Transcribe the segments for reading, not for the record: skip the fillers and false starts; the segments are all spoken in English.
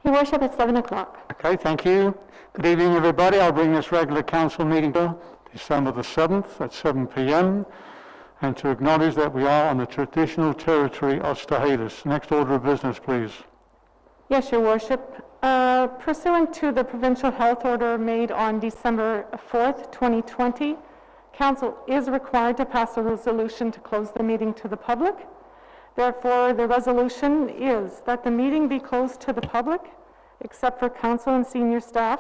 Your Worship, at 7 o'clock. Okay, thank you. Good evening, everybody. I'll bring this regular council meeting to December the 7th at 7 p.m. and to acknowledge that we are on the traditional territory of Stahalis. Next order of business, please. Yes, Your Worship. Pursuant to the provincial health order made on December 4th, 2020, Council is required to pass a resolution to close the meeting to the public. Therefore, the resolution is that the meeting be closed to the public, except for Council and senior staff,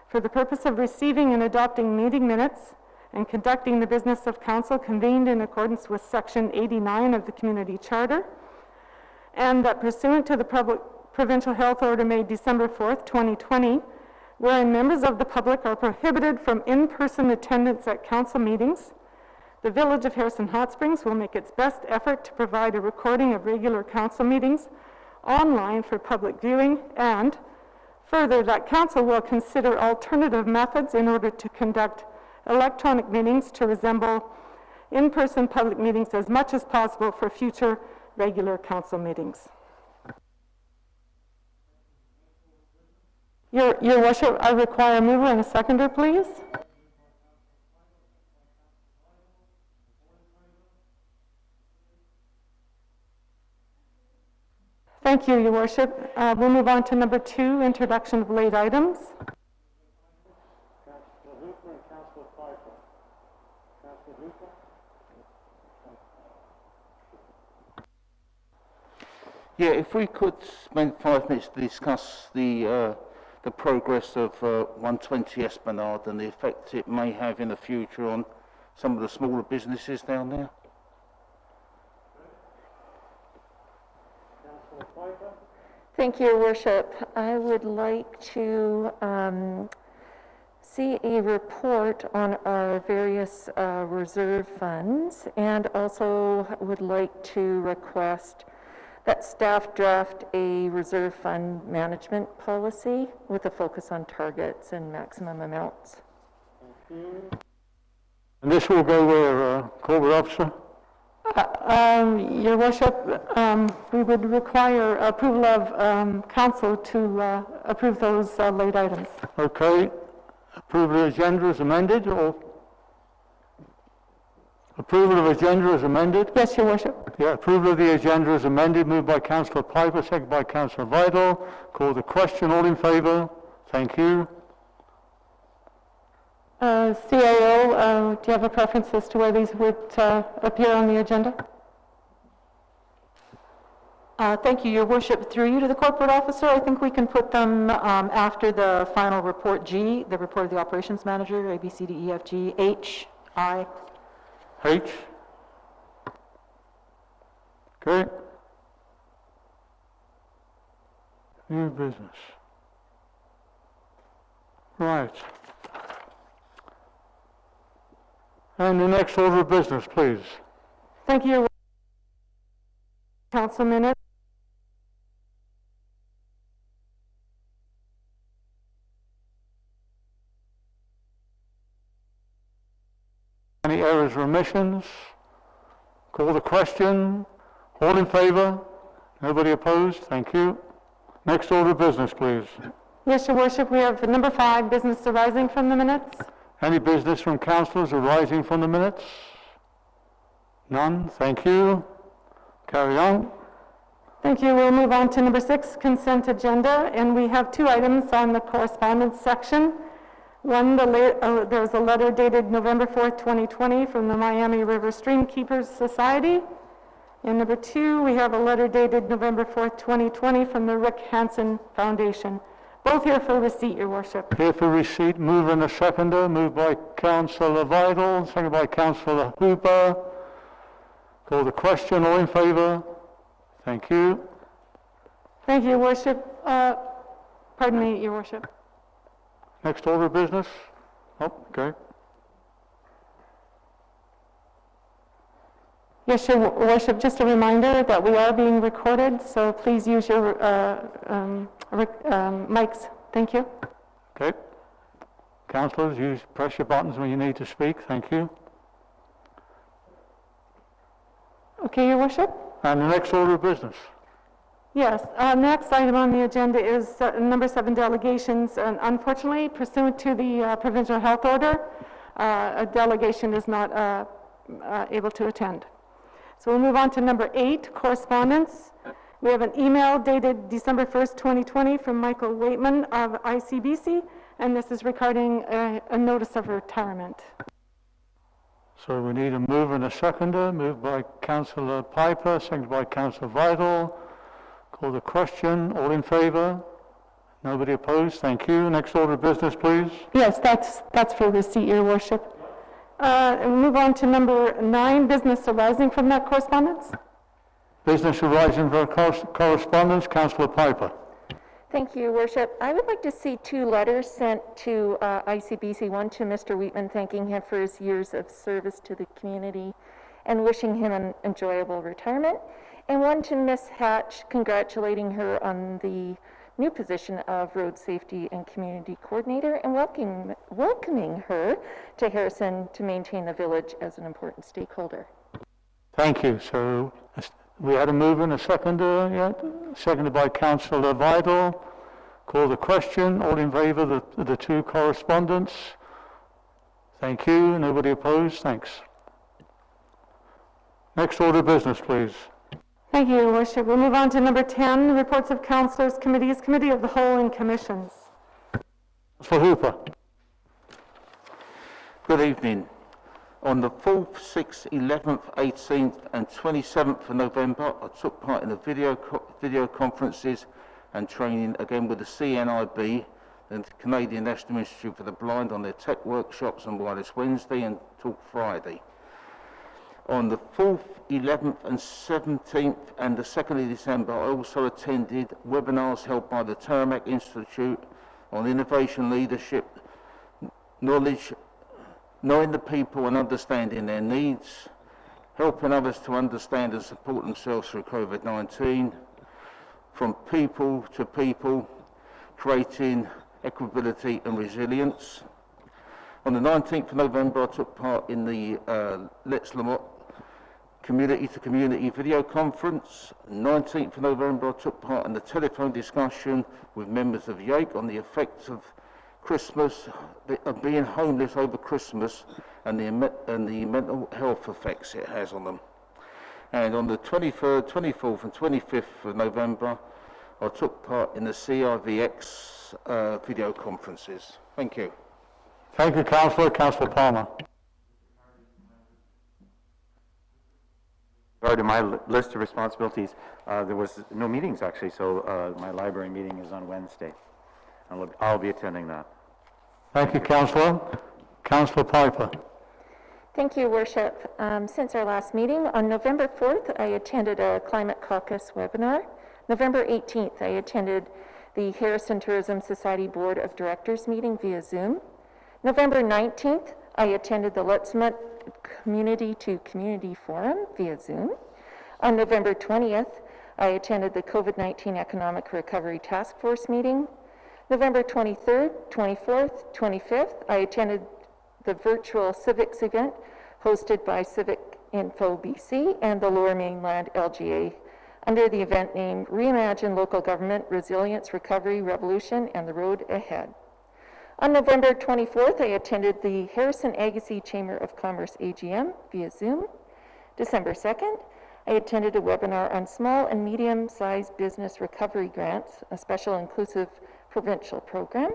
for the purpose of receiving and adopting meeting minutes and conducting the business of Council convened in accordance with Section 89 of the Community Charter, and that pursuant to the provincial health order made December 4th, 2020, wherein members of the public are prohibited from in-person attendance at Council meetings, the Village of Harrison Hot Springs will make its best effort to provide a recording of regular Council meetings online for public viewing, and further, that Council will consider alternative methods in order to conduct electronic meetings to resemble in-person public meetings as much as possible for future regular Council meetings. Your Worship, I require a mover and a seconder, please. Thank you, Your Worship. We'll move on to number 2, introduction of late items. Councillor Hooper and Councillor Pfeiffer. Councillor Hooper. Yeah, if we could spend 5 minutes to discuss the progress of 120 Esplanade and the effect it may have in the future on some of the smaller businesses down there. Thank you, Your Worship. I would like to see a report on our various reserve funds, and also would like to request that staff draft a reserve fund management policy with a focus on targets and maximum amounts. And this will go where, Corporate Officer? Your Worship, we would require approval of Council to approve those late items. Okay. Approval of agenda is amended, or approval of agenda is amended? Yes, Your Worship. Yeah, approval of the agenda is amended. Moved by Councillor Piper, seconded by Councillor Vidal. Call the question. All in favour? Thank you. CAO, do you have a preference as to where these would appear on the agenda? Thank you, Your Worship. Through you to the Corporate Officer, I think we can put them after the final report G, the report of the Operations Manager, A, B, C, D, E, F, G, H, I. H. Okay. New business. Right. And the next order of business, please. Thank you, Your Worship. Council minutes. Any errors or omissions? Call the question. All in favour? Nobody opposed? Thank you. Next order of business, please. Yes, Your Worship. We have number 5, business arising from the minutes. Any business from councillors arising from the minutes? None. Thank you. Carry on. Thank you. We'll move on to number 6, consent agenda, and we have 2 items on the correspondence section. One, there's a letter dated November 4th, 2020 from the Miami River Stream Keepers Society. And number 2, we have a letter dated November 4th, 2020 from the Rick Hansen Foundation. Both here for receipt, Your Worship. Here for receipt. Mover and a seconder. Moved by Councillor Vidal, seconded by Councillor Hooper. Call the question. All in favour? Thank you. Thank you, Your Worship. Pardon me, Your Worship. Next order of business? Oh, okay. Yes, Your Worship, just a reminder that we are being recorded, so please use your mics. Thank you. Okay. Councillors, press your buttons when you need to speak. Thank you. Okay, Your Worship. And the next order of business? Yes, next item on the agenda is number 7, delegations. And unfortunately, pursuant to the provincial health order, a delegation is not able to attend. So we'll move on to number 8, correspondence. We have an email dated December 1st, 2020 from Michael Waitman of ICBC, and this is regarding a notice of retirement. So we need a mover and a seconder. Moved by Councillor Piper, seconded by Councillor Vital. Call the question. All in favour? Nobody opposed? Thank you. Next order of business, please. Yes, that's for receipt, Your Worship. And we'll move on to number 9, business arising from that correspondence. Business arising from correspondence. Councillor Piper. Thank you, Your Worship. I would like to see 2 letters sent to ICBC, one to Mr. Wheatman thanking him for his years of service to the community and wishing him an enjoyable retirement, and one to Miss Hatch congratulating her on the new position of Road Safety and Community Coordinator and welcoming her to Harrison to maintain the village as an important stakeholder. Thank you. So we had a mover and a seconder yet? Seconded by Councillor Vital. Call the question. All in favour of the 2 correspondents? Thank you. Nobody opposed? Thanks. Next order of business, please. Thank you, Your Worship. We'll move on to number 10, reports of councillors, committees, committee of the whole, and commissions. Councillor Hooper. Good evening. On the 4th, 6th, 11th, 18th and 27th of November, I took part in the video conferences and training again with the CNIB, the Canadian National Institute for the Blind, on their tech workshops on Wireless Wednesday and Talk Friday. On the 4th, 11th and 17th and the 2nd of December, I also attended webinars held by the Tarmac Institute on innovation leadership, knowing the people and understanding their needs, helping others to understand and support themselves through COVID-19, from people to people, creating equability and resilience. On the 19th of November, I took part in the Let's Lamont Community to Community video conference. 19th of November, I took part in the telephone discussion with members of YAKE on the effects of Christmas, of being homeless over Christmas and the mental health effects it has on them. And on the 23rd, 24th and 25th of November, I took part in the CIVX video conferences. Thank you. Thank you, Councillor. Councillor Palmer. Regarding my list of responsibilities, there was no meetings actually, so my library meeting is on Wednesday. I'll be attending that. Thank you, Councillor. Councillor Piper. Thank you, Worship. Since our last meeting, on November 4th, I attended a Climate Caucus webinar. November 18th, I attended the Harrison Tourism Society Board of Directors meeting via Zoom. November 19th, I attended the Let's Meet Community to Community Forum via Zoom. On November 20th, I attended the COVID-19 Economic Recovery Task Force meeting. November 23rd, 24th, 25th, I attended the virtual civics event hosted by Civic Info BC and the Lower Mainland LGA under the event name Reimagine Local Government, Resilience, Recovery, Revolution, and the Road Ahead. On November 24th, I attended the Harrison Agassiz Chamber of Commerce AGM via Zoom. December 2nd, I attended a webinar on small and medium-sized business recovery grants, a special inclusive provincial program.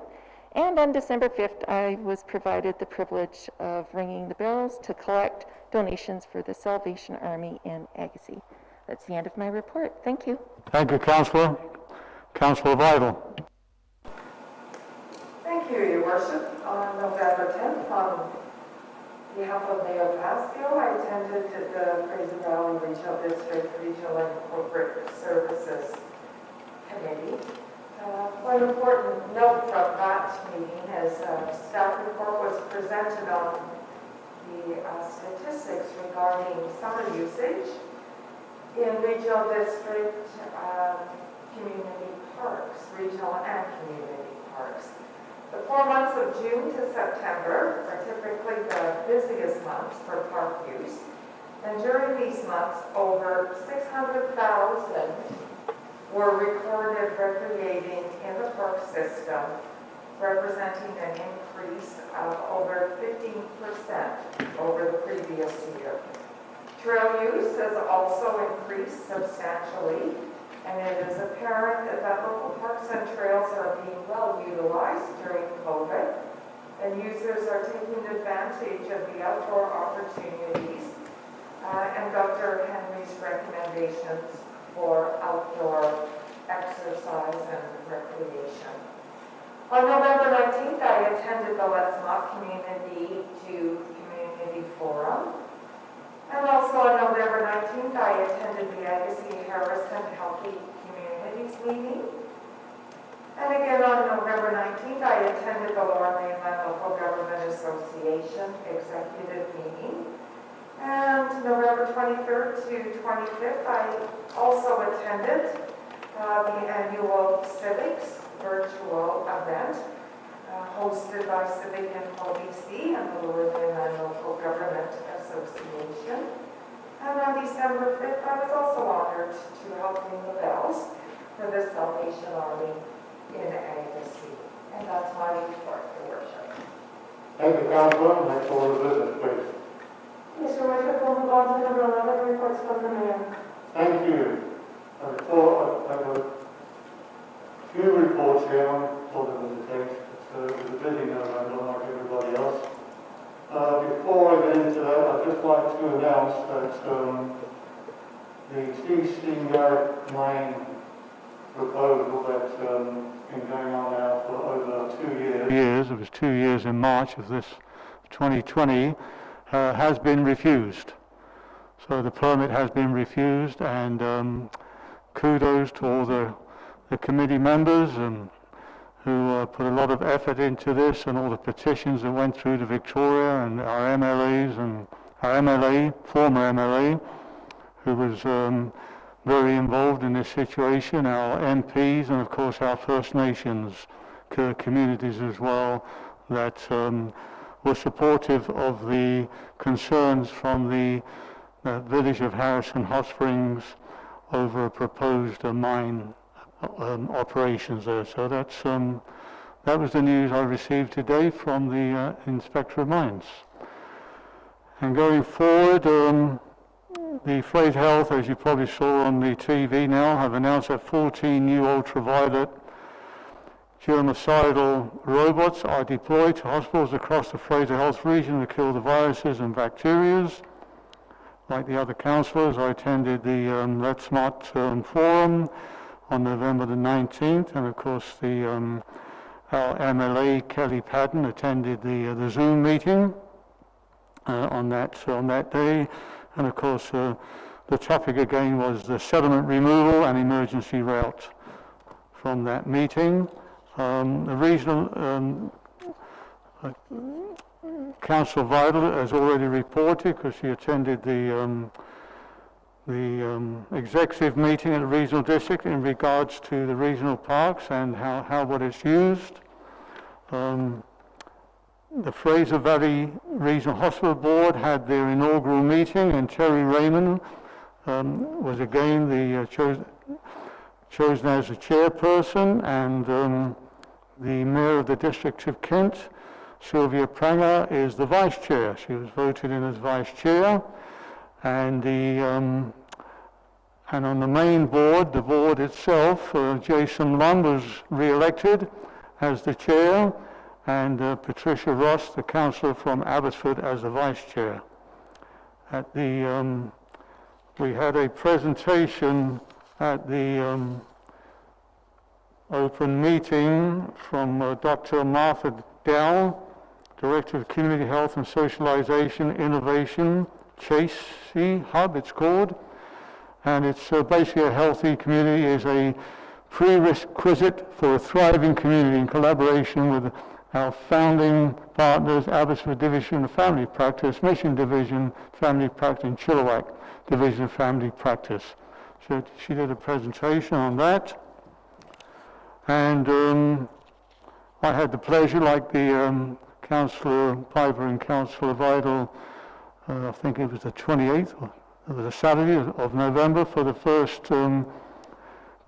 And on December 5th, I was provided the privilege of ringing the bells to collect donations for the Salvation Army in Agassiz. That's the end of my report. Thank you. Thank you, Councillor. Councillor Vital. Thank you, Your Worship. On November 10th, on behalf of Mayor Pascal, I attended the Fraser Valley Regional District Regional and Corporate Services Committee. One important note from that meeting is a staff report was presented on the statistics regarding summer usage in regional district community parks, regional and community parks. The 4 months of June to September are typically the busiest months for park use, and during these months, over 600,000 were recorded recreating in the park system, representing an increase of over 15% over the previous year. Trail use has also increased substantially, and it is apparent that local parks and trails are being well utilized during COVID, and users are taking advantage of the outdoor opportunities and Dr. Henry's recommendations for outdoor exercise and recreation. On November 19th, I attended the Let's Not Community to Community Forum. And also on November 19th, I attended the Agassiz Harrison Healthy Communities meeting. And again on November 19th, I attended the Lower Mainland Local Government Association executive meeting. And November 23rd to 25th, I also attended the annual Civics virtual event hosted by Civic Info BC and the Lower Mainland Local Government Association. And on December 5th, I was also honored to help ring the bells for the Salvation Army in Agassiz. And that's my report, Your Worship. Thank you, Councillor. Next order of business, please. Mr. Worship, we'll move on to number 11, reports from the mayor. Thank you. I have a few reports here. I thought it was the case. It was a busy November like everybody else. Before I get into that, I'd just like to announce that the C.C. Garrett Lane proposal that's been going on now for over 2 years. It was 2 years in March of this 2020, has been refused. So the permit has been refused, and kudos to all the committee members who put a lot of effort into this, and all the petitions that went through to Victoria, and our MLAs and our MLA, former MLA, who was very involved in this situation, our MPs, and of course our First Nations communities as well, that were supportive of the concerns from the village of Harrison Hot Springs over a proposed mine operations there. So that was the news I received today from the Inspector of Mines. And going forward, the Fraser Health, as you probably saw on the TV now, have announced that 14 new ultraviolet germicidal robots are deployed to hospitals across the Fraser Health region to kill the viruses and bacteria. Like the other councillors, I attended the Let's Not Forum on November the 19th, and of course our MLA Kelly Patton attended the Zoom meeting on that day, and of course the topic again was the sediment removal and emergency route from that meeting. The regional Councillor Vidal has already reported, because she attended the executive meeting at the regional district in regards to the regional parks and how what it's used. The Fraser Valley Regional Hospital Board had their inaugural meeting, and Terry Raymond was again chosen as the chairperson, and the Mayor of the District of Kent, Sylvia Pranger, is the vice chair. She was voted in as vice chair, and and on the main board, the board itself, Jason Lund was re-elected as the chair, and Patricia Ross, the councillor from Abbotsford, as the vice chair. At the we had a presentation at the open meeting from Dr. Martha Dow, Director of Community Health and Socialization Innovation, Chasey Hub it's called, and it's basically a healthy community is a prerequisite for a thriving community in collaboration with our founding partners, Abbotsford Division of Family Practice, Mission Division Family Practice, and Chilliwack Division of Family Practice. So she did a presentation on that, and I had the pleasure, like the Councillor Piper and Councillor Vidal, I think it was the 28th, it was a Saturday of November, for the first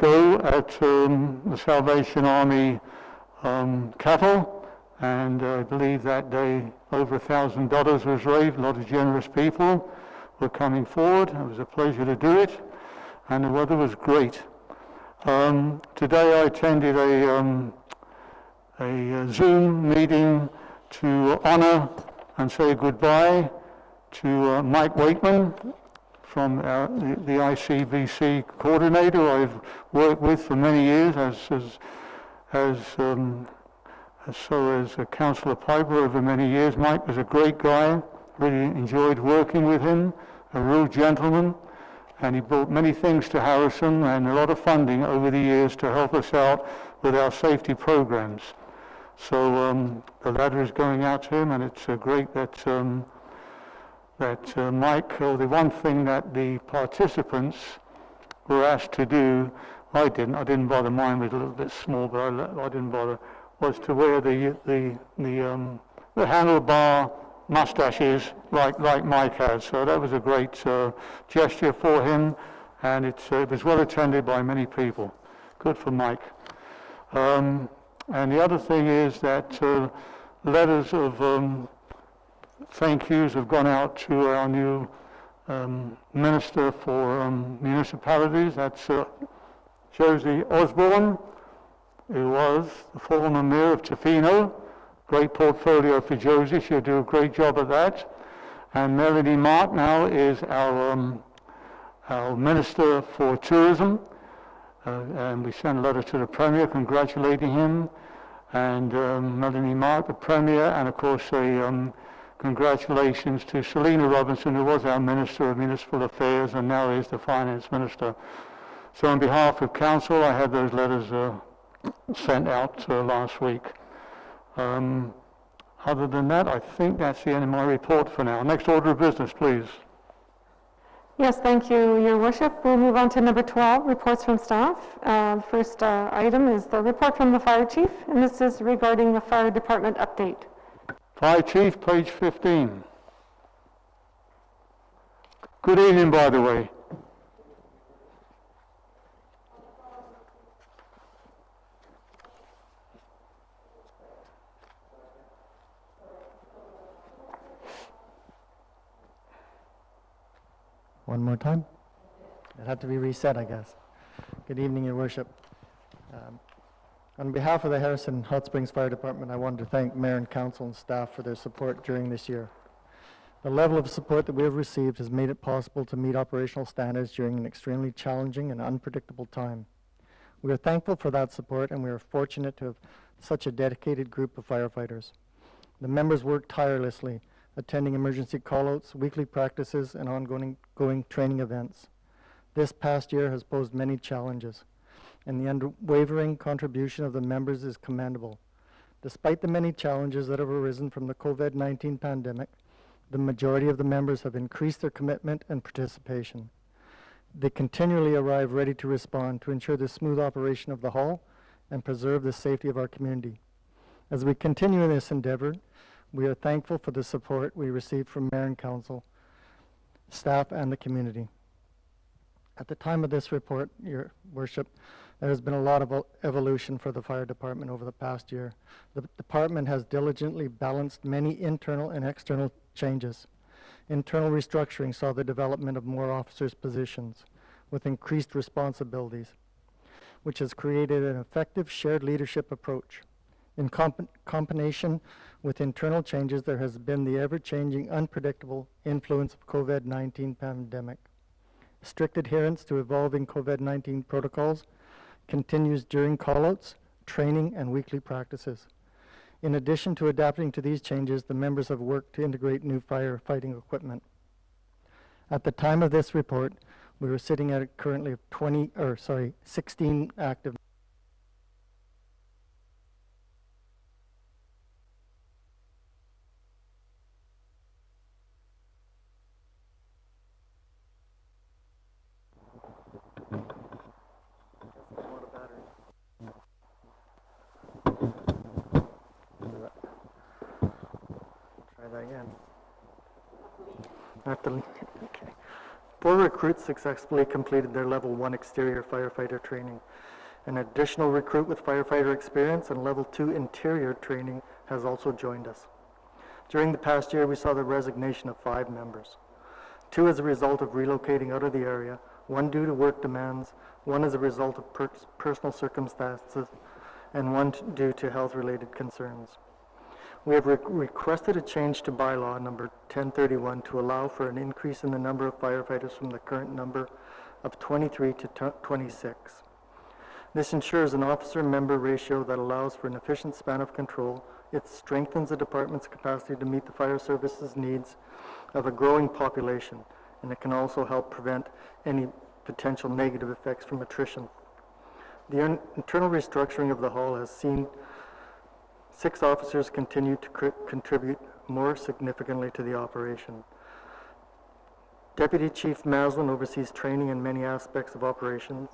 go at the Salvation Army cattle, and I believe that day over $1,000 was raised. A lot of generous people were coming forward. It was a pleasure to do it, and the weather was great. Today I attended a Zoom meeting to honor and say goodbye to Mike Wakeman from the ICBC coordinator I've worked with for many years as Councillor Piper over many years. Mike was a great guy, really enjoyed working with him, a real gentleman, and he brought many things to Harrison and a lot of funding over the years to help us out with our safety programs. So the letter is going out to him, and it's great that Mike, the one thing that the participants were asked to do, I didn't bother, mine was a little bit small, but I didn't bother, was to wear the handlebar mustaches like Mike has. So that was a great gesture for him, and it was well attended by many people. Good for Mike. And the other thing is that letters of thank yous have gone out to our new Minister for Municipalities. That's Josie Osborne, who was the former Mayor of Tofino. Great portfolio for Josie. She'll do a great job at that. And Melanie Mark now is our Minister for Tourism. And we sent a letter to the Premier congratulating him. And Melanie Mark, the Premier, and of course congratulations to Selina Robinson, who was our Minister of Municipal Affairs and now is the Finance Minister. So on behalf of Council, I had those letters sent out last week. Other than that, I think that's the end of my report for now. Next order of business, please. Yes, thank you, Your Worship. We'll move on to number 12, reports from staff. First item is the report from the Fire Chief, and this is regarding the Fire Department update. Fire Chief, page 15. Good evening, by the way. One more time? It had to be reset, I guess. Good evening, Your Worship. On behalf of the Harrison Hot Springs Fire Department, I wanted to thank Mayor and Council and staff for their support during this year. The level of support that we have received has made it possible to meet operational standards during an extremely challenging and unpredictable time. We are thankful for that support, and we are fortunate to have such a dedicated group of firefighters. The members work tirelessly, attending emergency callouts, weekly practices, and ongoing training events. This past year has posed many challenges, and the unwavering contribution of the members is commendable. Despite the many challenges that have arisen from the COVID-19 pandemic, the majority of the members have increased their commitment and participation. They continually arrive ready to respond to ensure the smooth operation of the hall and preserve the safety of our community. As we continue in this endeavor, we are thankful for the support we receive from Mayor and Council, staff, and the community. At the time of this report, Your Worship, there has been a lot of evolution for the fire department over the past year. The department has diligently balanced many internal and external changes. Internal restructuring saw the development of more officers' positions with increased responsibilities, which has created an effective shared leadership approach. In combination with internal changes, there has been the ever-changing, unpredictable influence of COVID-19 pandemic. Strict adherence to evolving COVID-19 protocols continues during callouts, training, and weekly practices. In addition to adapting to these changes, the members have worked to integrate new firefighting equipment. At the time of this report, we were sitting at a currently of 16 active. Try that again. Okay. 4 recruits successfully completed their Level 1 exterior firefighter training. An additional recruit with firefighter experience and Level 2 interior training has also joined us. During the past year, we saw the resignation of 5 members. 2 as a result of relocating out of the area, 1 due to work demands, 1 as a result of personal circumstances, and 1 due to health-related concerns. We have requested a change to Bylaw number 1031 to allow for an increase in the number of firefighters from the current number of 23 to 26. This ensures an officer-member ratio that allows for an efficient span of control. It strengthens the department's capacity to meet the fire services needs of a growing population, and it can also help prevent any potential negative effects from attrition. The internal restructuring of the hall has seen 6 officers continue to contribute more significantly to the operation. Deputy Chief Maslin oversees training in many aspects of operations.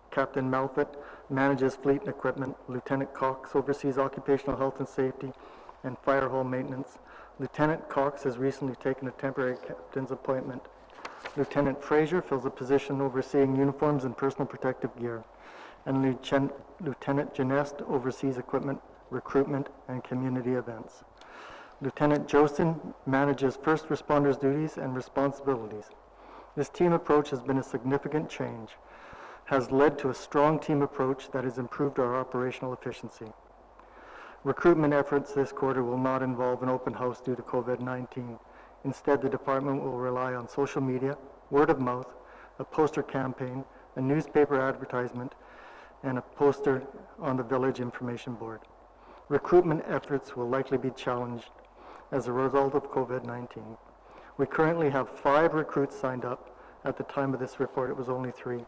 Captain Malfit manages fleet and equipment. Lieutenant Cox oversees occupational health and safety and fire hall maintenance. Lieutenant Cox has recently taken a temporary captain's appointment. Lieutenant Fraser fills a position overseeing uniforms and personal protective gear. And Lieutenant Genest oversees equipment, recruitment, and community events. Lieutenant Jostin manages first responders' duties and responsibilities. This team approach has been a significant change, has led to a strong team approach that has improved our operational efficiency. Recruitment efforts this quarter will not involve an open house due to COVID-19. Instead, the department will rely on social media, word of mouth, a poster campaign, a newspaper advertisement, and a poster on the village information board. Recruitment efforts will likely be challenged as a result of COVID-19. We currently have 5 recruits signed up. At the time of this report, it was only 3.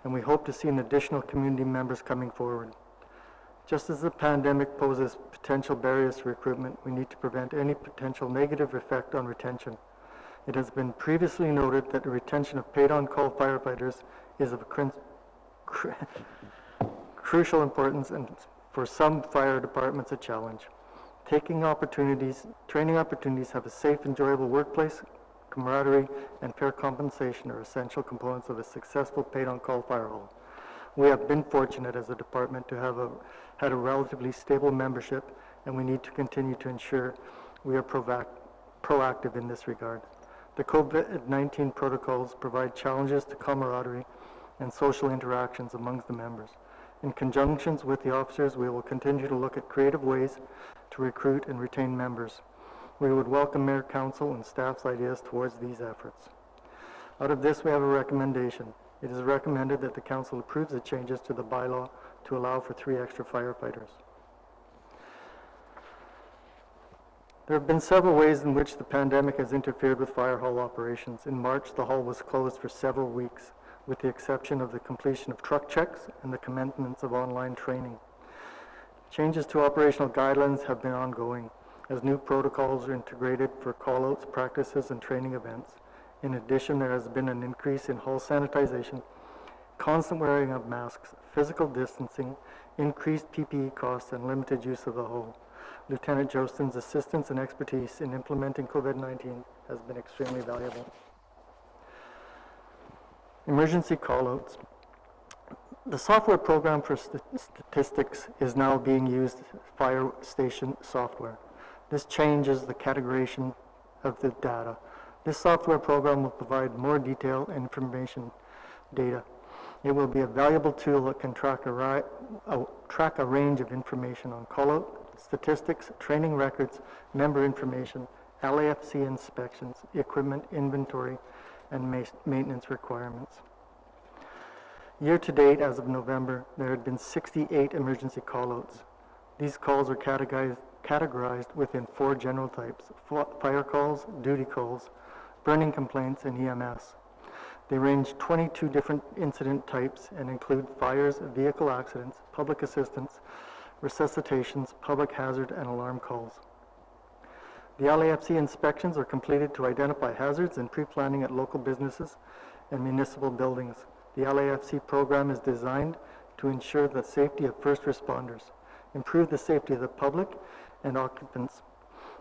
And we hope to see an additional community members coming forward. Just as the pandemic poses potential barriers to recruitment, we need to prevent any potential negative effect on retention. It has been previously noted that the retention of paid-on-call firefighters is of crucial importance and for some fire departments a challenge. Training opportunities have a safe, enjoyable workplace, camaraderie, and fair compensation are essential components of a successful paid-on-call fire hall. We have been fortunate as a department to have had a relatively stable membership, and we need to continue to ensure we are proactive in this regard. The COVID-19 protocols provide challenges to camaraderie and social interactions amongst the members. In conjunction with the officers, we will continue to look at creative ways to recruit and retain members. We would welcome Mayor, Council, and staff's ideas towards these efforts. Out of this, we have a recommendation. It is recommended that the Council approves the changes to the bylaw to allow for 3 extra firefighters. There have been several ways in which the pandemic has interfered with fire hall operations. In March, the hall was closed for several weeks, with the exception of the completion of truck checks and the commencement of online training. Changes to operational guidelines have been ongoing, as new protocols are integrated for call-outs, practices, and training events. In addition, there has been an increase in hall sanitization, constant wearing of masks, physical distancing, increased PPE costs, and limited use of the hall. Lieutenant Jostin's assistance and expertise in implementing COVID-19 has been extremely valuable. Emergency call-outs. The software program for statistics is now being used as fire station software. This changes the categorization of the data. This software program will provide more detailed information data. It will be a valuable tool that can track a range of information on call-out, statistics, training records, member information, Alipc inspections, equipment inventory, and maintenance requirements. Year to date, as of November, there had been 68 emergency call-outs. These calls are categorized within 4 general types: fire calls, duty calls, burning complaints, and EMS. They range 22 different incident types and include fires, vehicle accidents, public assistance, resuscitations, public hazard, and alarm calls. The Alipc inspections are completed to identify hazards and pre-planning at local businesses and municipal buildings. The Alipc program is designed to ensure the safety of first responders, improve the safety of the public and occupants,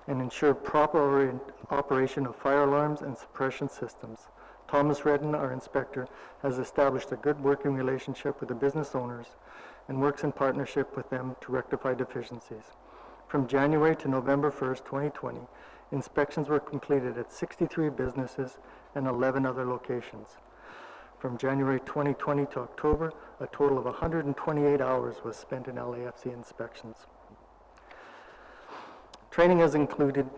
and ensure proper operation of fire alarms and suppression systems. Thomas Redden, our inspector, has established a good working relationship with the business owners and works in partnership with them to rectify deficiencies. From January to November 1st, 2020, inspections were completed at 63 businesses and 11 other locations. From January 2020 to October, a total of 128 hours was spent in LAFC inspections. Training has included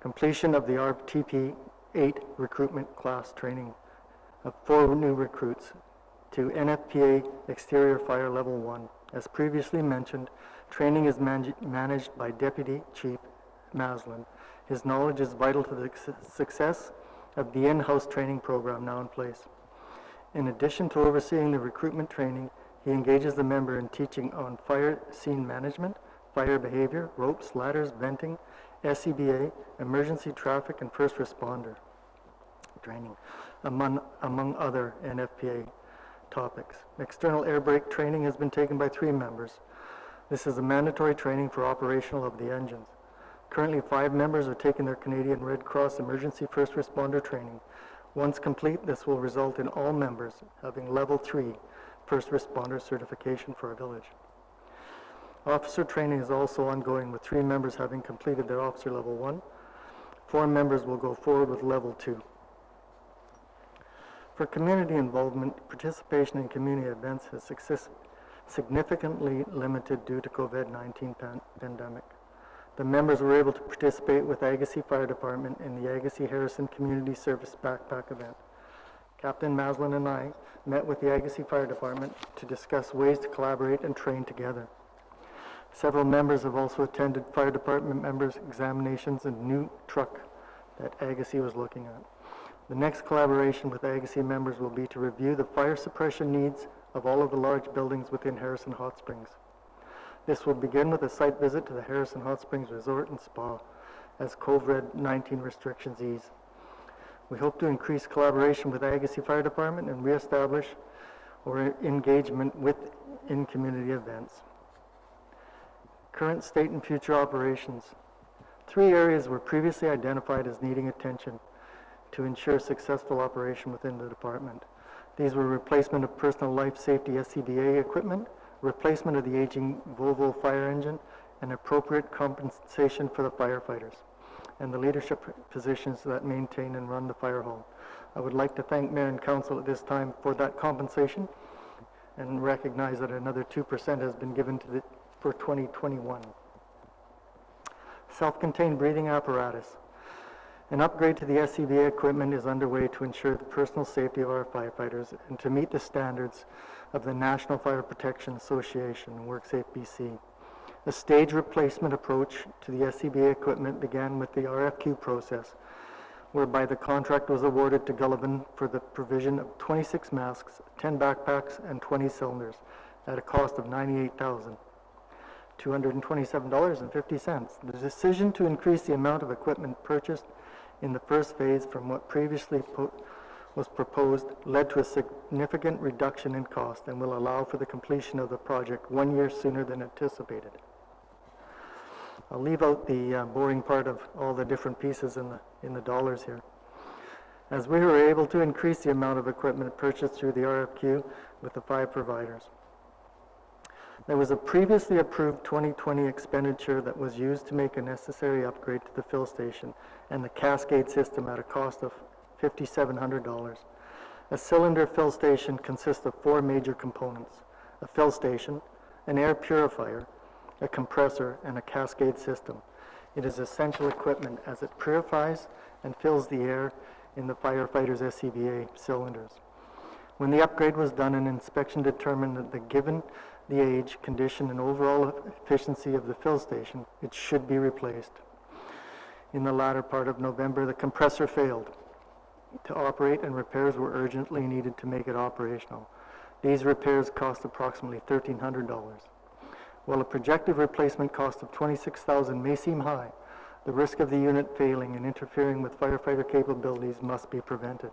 completion of the RTP 8 recruitment class training of 4 new recruits to NFPA Exterior Fire Level 1. As previously mentioned, training is managed by Deputy Chief Maslin. His knowledge is vital to the success of the in-house training program now in place. In addition to overseeing the recruitment training, he engages the member in teaching on fire scene management, fire behavior, ropes, ladders, venting, SCBA, emergency traffic, and first responder training, among other NFPA topics. External air brake training has been taken by 3 members. This is a mandatory training for operational of the engines. Currently, 5 members are taking their Canadian Red Cross emergency first responder training. Once complete, this will result in all members having level 3 first responder certification for our village. Officer training is also ongoing, with 3 members having completed their officer level 1. 4 members will go forward with level 2. For community involvement, participation in community events has significantly limited due to COVID-19 pandemic. The members were able to participate with Agassiz Fire Department in the Agassiz-Harrison Community Service Backpack event. Captain Maslin and I met with the Agassiz Fire Department to discuss ways to collaborate and train together. Several members have also attended fire department members' examinations and new truck that Agassiz was looking at. The next collaboration with Agassiz members will be to review the fire suppression needs of all of the large buildings within Harrison Hot Springs. This will begin with a site visit to the Harrison Hot Springs Resort and Spa as COVID-19 restrictions ease. We hope to increase collaboration with Agassiz Fire Department and reestablish or engagement in community events. Current state and future operations. 3 areas were previously identified as needing attention to ensure successful operation within the department. These were replacement of personal life safety SCBA equipment, replacement of the aging Volvo fire engine, and appropriate compensation for the firefighters and the leadership positions that maintain and run the fire hall. I would like to thank Mayor and Council at this time for that compensation and recognize that another 2% has been given to for 2021. Self-contained breathing apparatus. An upgrade to the SCBA equipment is underway to ensure the personal safety of our firefighters and to meet the standards of the National Fire Protection Association, WorkSafe BC. A stage replacement approach to the SCBA equipment began with the RFQ process, whereby the contract was awarded to Coven for the provision of 26 masks, 10 backpacks, and 20 cylinders at a cost of $98,227.50. The decision to increase the amount of equipment purchased in the first phase from what previously was proposed led to a significant reduction in cost and will allow for the completion of the project 1 year sooner than anticipated. I'll leave out the boring part of all the different pieces in the dollars here. As we were able to increase the amount of equipment purchased through the RFQ with the 5 providers. There was a previously approved 2020 expenditure that was used to make a necessary upgrade to the fill station and the cascade system at a cost of $5,700. A cylinder fill station consists of 4 major components: a fill station, an air purifier, a compressor, and a cascade system. It is essential equipment as it purifies and fills the air in the firefighters' SCBA cylinders. When the upgrade was done, an inspection determined that given the age, condition, and overall efficiency of the fill station, it should be replaced. In the latter part of November, the compressor failed to operate and repairs were urgently needed to make it operational. These repairs cost approximately $1,300. While a projected replacement cost of $26,000 may seem high, the risk of the unit failing and interfering with firefighter capabilities must be prevented.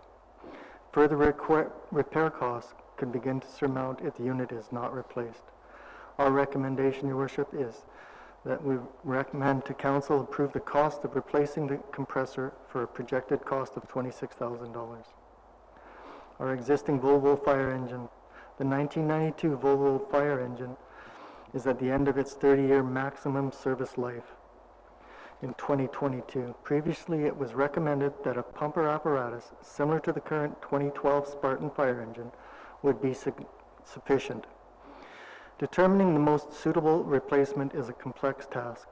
Further repair costs could begin to surmount if the unit is not replaced. Our recommendation, Your Worship, is that we recommend to council approve the cost of replacing the compressor for a projected cost of $26,000. Our existing Volvo fire engine, the 1992 Volvo fire engine, is at the end of its 30-year maximum service life in 2022. Previously, it was recommended that a pumper apparatus similar to the current 2012 Spartan fire engine would be sufficient. Determining the most suitable replacement is a complex task.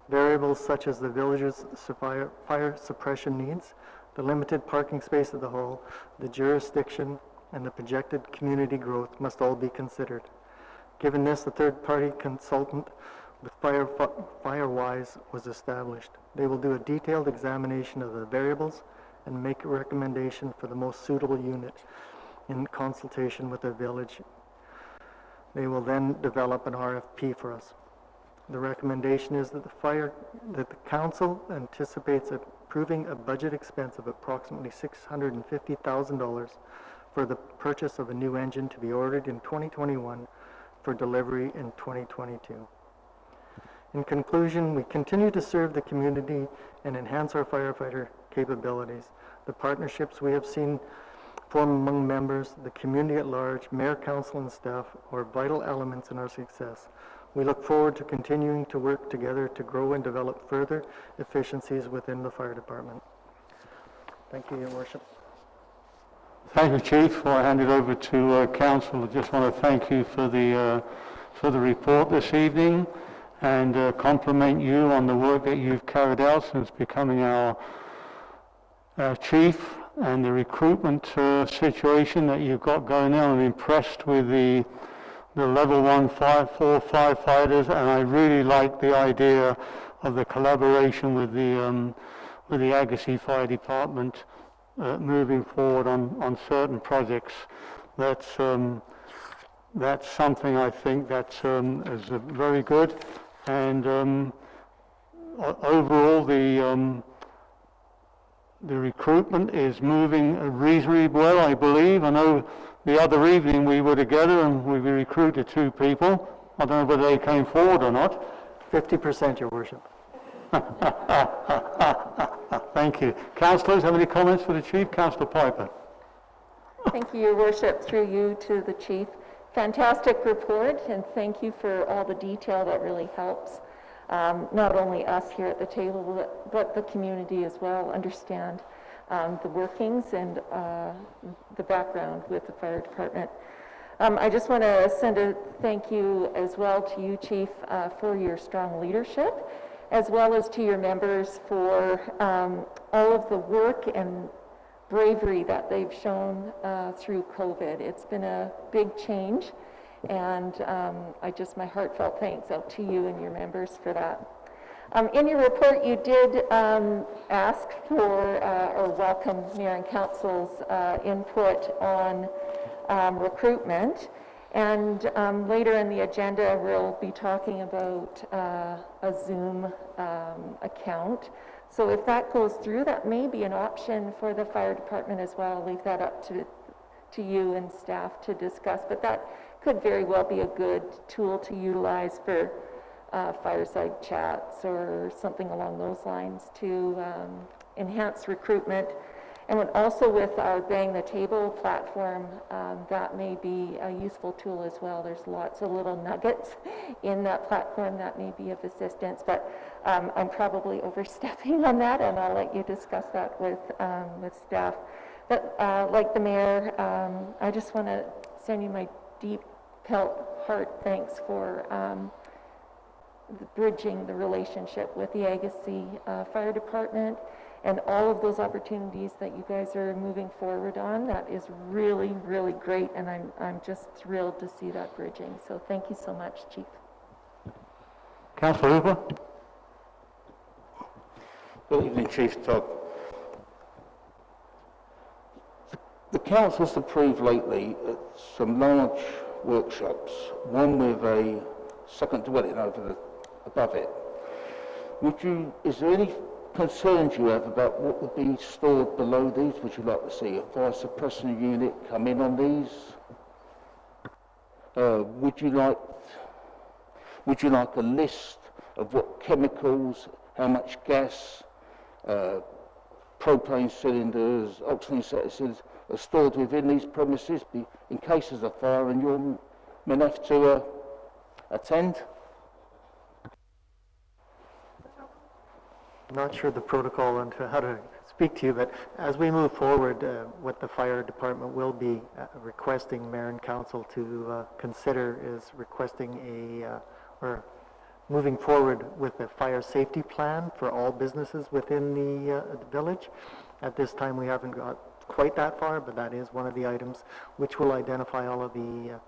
Variables such as the village's fire suppression needs, the limited parking space at the hall, the jurisdiction, and the projected community growth must all be considered. Given this, a third-party consultant with Firewise was established. They will do a detailed examination of the variables and make a recommendation for the most suitable unit in consultation with the village. They will then develop an RFP for us. The recommendation is that the council anticipates approving a budget expense of approximately $650,000 for the purchase of a new engine to be ordered in 2021 for delivery in 2022. In conclusion, we continue to serve the community and enhance our firefighter capabilities. The partnerships we have seen form among members, the community at large, mayor, council, and staff are vital elements in our success. We look forward to continuing to work together to grow and develop further efficiencies within the fire department. Thank you, Your Worship. Thank you, Chief. Before I hand it over to Council, I just want to thank you for the report this evening and compliment you on the work that you've carried out since becoming our Chief, and the recruitment situation that you've got going on. I'm impressed with the level 1 4 firefighters, and I really like the idea of the collaboration with the Agassiz Fire Department moving forward on certain projects. That's something I think that's is very good, and overall the recruitment is moving reasonably well, I believe. I know the other evening we were together and we recruited 2 people. I don't know whether they came forward or not. 50%, Your Worship. Thank you. Councillors, have any comments for the Chief? Councillor Piper. Thank you, Your Worship, through you to the Chief. Fantastic report, and thank you for all the detail. That really helps not only us here at the table, but the community as well understand the workings and the background with the fire department. I just want to send a thank you as well to you, Chief, for your strong leadership, as well as to your members for all of the work and bravery that they've shown through COVID. It's been a big change, and my heartfelt thanks out to you and your members for that. In your report, you did ask for or welcome Mayor and Council's input on recruitment, and later in the agenda we'll be talking about a Zoom account. So if that goes through, that may be an option for the fire department as well. I'll leave that up to you and staff to discuss, but that could very well be a good tool to utilize for fireside chats or something along those lines to enhance recruitment. And also with our Bang the Table platform, that may be a useful tool as well. There's lots of little nuggets in that platform that may be of assistance, but I'm probably overstepping on that, and I'll let you discuss that with staff. But like the mayor, I just want to send you my deep heart thanks for bridging the relationship with the Agassiz Fire Department and all of those opportunities that you guys are moving forward on. That is really, really great, and I'm just thrilled to see that bridging. So thank you so much, Chief. Councillor Hooper. Good evening, Chief Todd. The council's approved lately some large workshops, one with a second dwelling above it. Is there any concerns you have about what would be stored below these? Would you like to see a fire suppression unit come in on these? Would you like a list of what chemicals, how much gas, propane cylinders, oxygen cylinders are stored within these premises in case there's a fire and your men have to attend? I'm not sure the protocol and how to speak to you, but as we move forward, what the fire department will be requesting mayor and council to consider is requesting or moving forward with a fire safety plan for all businesses within the village. At this time, we haven't got quite that far, but that is one of the items which will identify all of the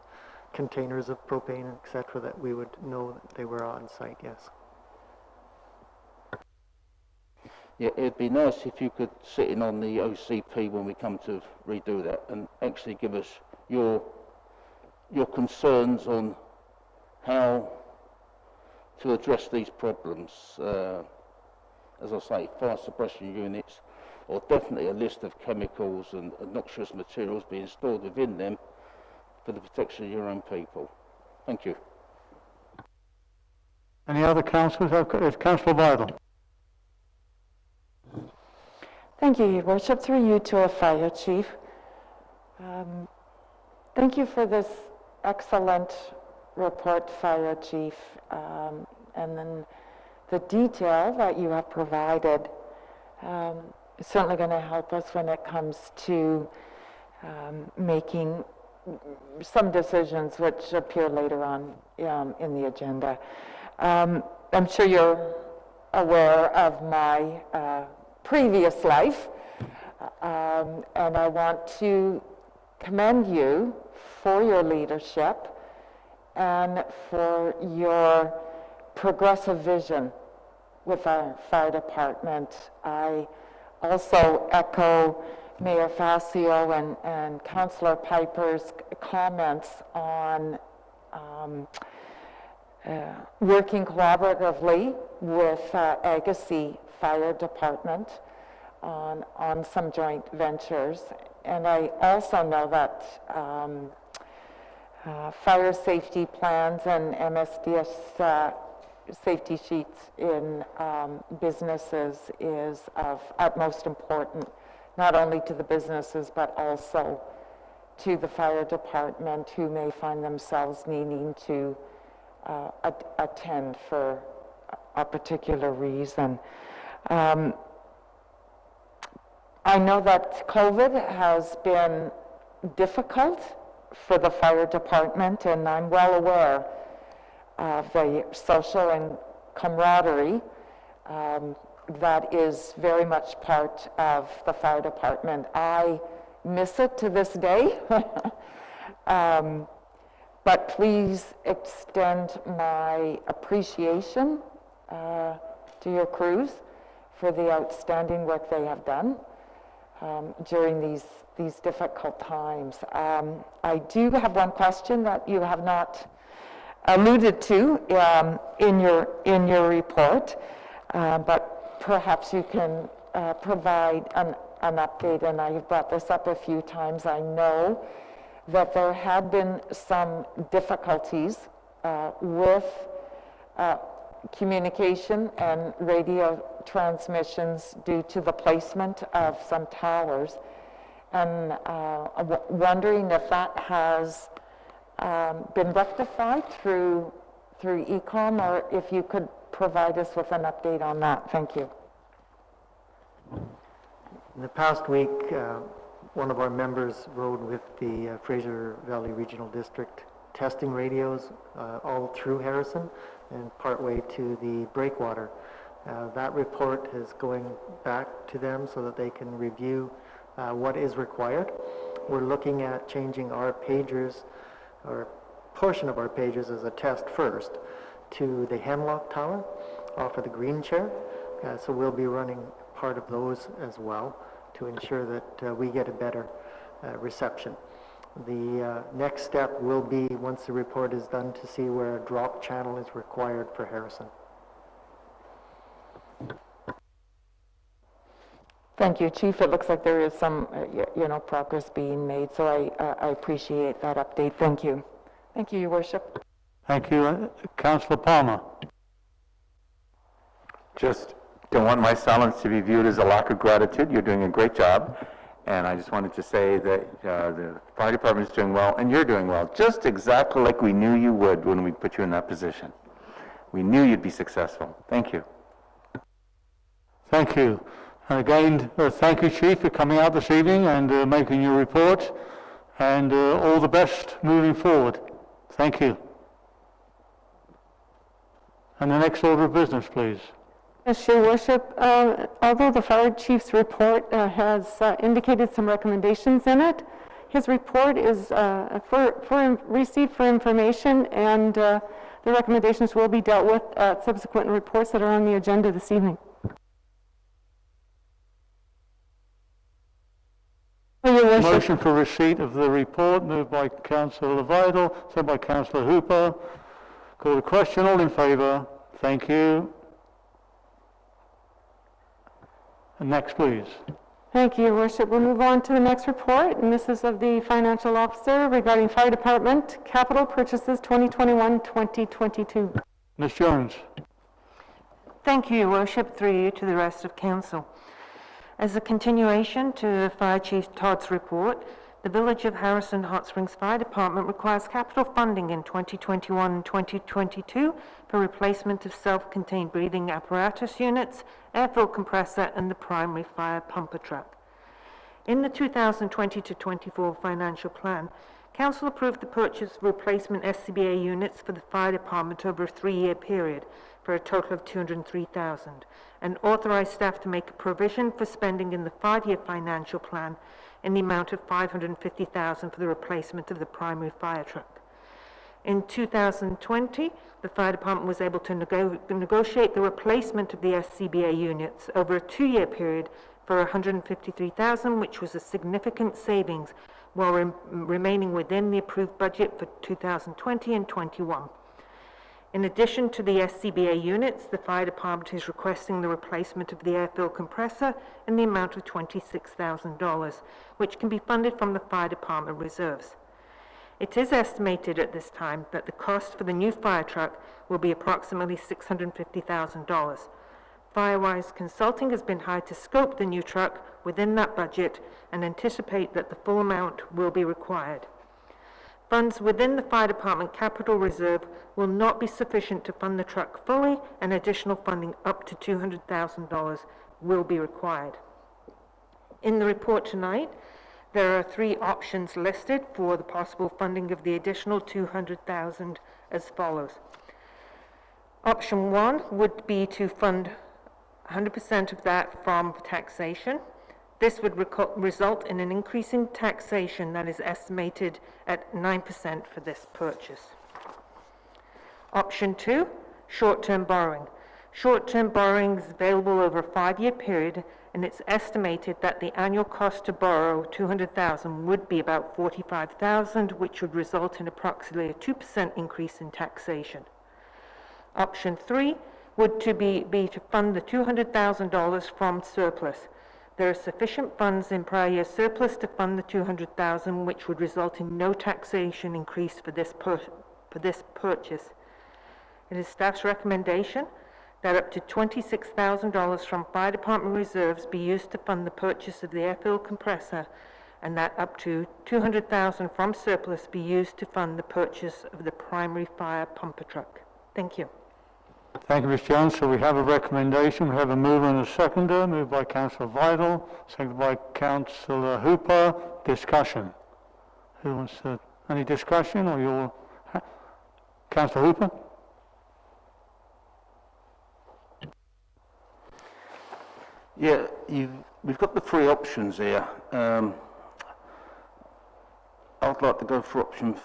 containers of propane, etc., that we would know that they were on site, yes. Yeah, it'd be nice if you could sit in on the OCP when we come to redo that and actually give us your concerns on how to address these problems. As I say, fire suppression units, or definitely a list of chemicals and noxious materials being stored within them for the protection of your own people. Thank you. Any other councillors? Councillor Vidal. Thank you, Your Worship. Through you to a fire chief. Thank you for this excellent report, Fire Chief, and then the detail that you have provided is certainly going to help us when it comes to making some decisions which appear later on in the agenda. I'm sure you're aware of my previous life, and I want to commend you for your leadership and for your progressive vision with our fire department. I also echo Mayor Facio and Councillor Piper's comments on working collaboratively with Agassiz Fire Department on some joint ventures. And I also know that fire safety plans and MSDS safety sheets in businesses is of utmost importance, not only to the businesses but also to the fire department, who may find themselves needing to attend for a particular reason. I know that COVID has been difficult for the fire department, and I'm well aware of the social and camaraderie that is very much part of the fire department. I miss it to this day, but please extend my appreciation to your crews for the outstanding work they have done during these difficult times. I do have one question that you have not alluded to in your report, but perhaps you can provide an update, and I've brought this up a few times. I know that there had been some difficulties with communication and radio transmissions due to the placement of some towers, and wondering if that has been rectified through ECOM, or if you could provide us with an update on that. Thank you. In the past week, one of our members rode with the Fraser Valley Regional District testing radios all through Harrison and partway to the breakwater. That report is going back to them so that they can review what is required. We're looking at changing our pagers, or portion of our pagers as a test first, to the Hemlock Tower off of the Green Chair. So we'll be running part of those as well to ensure that we get a better reception. The next step will be, once the report is done, to see where a drop channel is required for Harrison. Thank you, Chief. It looks like there is some, progress being made, so I appreciate that update. Thank you. Thank you, Your Worship. Thank you. Councillor Palmer. Just don't want my silence to be viewed as a lack of gratitude. You're doing a great job. And I just wanted to say that the fire department is doing well, and you're doing well, just exactly like we knew you would when we put you in that position. We knew you'd be successful. Thank you. Thank you. And again, thank you, Chief, for coming out this evening and making your report, and all the best moving forward. Thank you. And the next order of business, please. Yes, Your Worship, although the fire chief's report has indicated some recommendations in it, his report is received for information, and the recommendations will be dealt with at subsequent reports that are on the agenda this evening. Your Worship. Motion for receipt of the report moved by Councillor Vidal, seconded by Councillor Hooper. Call the question. All in favour? Thank you. And next, please. Thank you, Your Worship. We'll move on to the next report, and this is of the Financial Officer regarding Fire Department Capital Purchases 2021-2022. Ms. Jones. Thank you, Your Worship, through you to the rest of Council. As a continuation to Fire Chief Todd's report, the Village of Harrison Hot Springs Fire Department requires capital funding in 2021 and 2022 for replacement of self-contained breathing apparatus units, airfill compressor, and the primary fire pumper truck. In the 2020-24 financial plan, Council approved the purchase of replacement SCBA units for the Fire Department over a 3-year period for a total of $203,000, and authorized staff to make a provision for spending in the 5-year financial plan in the amount of $550,000 for the replacement of the primary fire truck. In 2020, the Fire Department was able to negotiate the replacement of the SCBA units over a 2-year period for $153,000, which was a significant savings while remaining within the approved budget for 2020 and 21. In addition to the SCBA units, the Fire Department is requesting the replacement of the airfill compressor in the amount of $26,000, which can be funded from the Fire Department reserves. It is estimated at this time that the cost for the new fire truck will be approximately $650,000. Firewise Consulting has been hired to scope the new truck within that budget and anticipate that the full amount will be required. Funds within the Fire Department Capital Reserve will not be sufficient to fund the truck fully, and additional funding up to $200,000 will be required. In the report tonight, there are 3 options listed for the possible funding of the additional $200,000 as follows. Option 1 would be to fund 100% of that from taxation. This would result in an increase in taxation that is estimated at 9% for this purchase. Option 2, short-term borrowing. Short-term borrowing is available over a 5-year period, and it's estimated that the annual cost to borrow $200,000 would be about $45,000, which would result in approximately a 2% increase in taxation. Option 3 would be to fund the $200,000 from surplus. There are sufficient funds in prior year surplus to fund the $200,000, which would result in no taxation increase for this purchase. It is staff's recommendation that up to $26,000 from Fire Department reserves be used to fund the purchase of the airfill compressor, and that up to $200,000 from surplus be used to fund the purchase of the primary fire pumper truck. Thank you. Thank you, Ms. Jones. So we have a recommendation. We have a mover and a seconder. Moved by Councillor Vidal, seconded by Councillor Hooper. Discussion. Who wants to? Any discussion, or your Councillor Hooper? Yeah, we've got the 3 options here. I'd like to go for option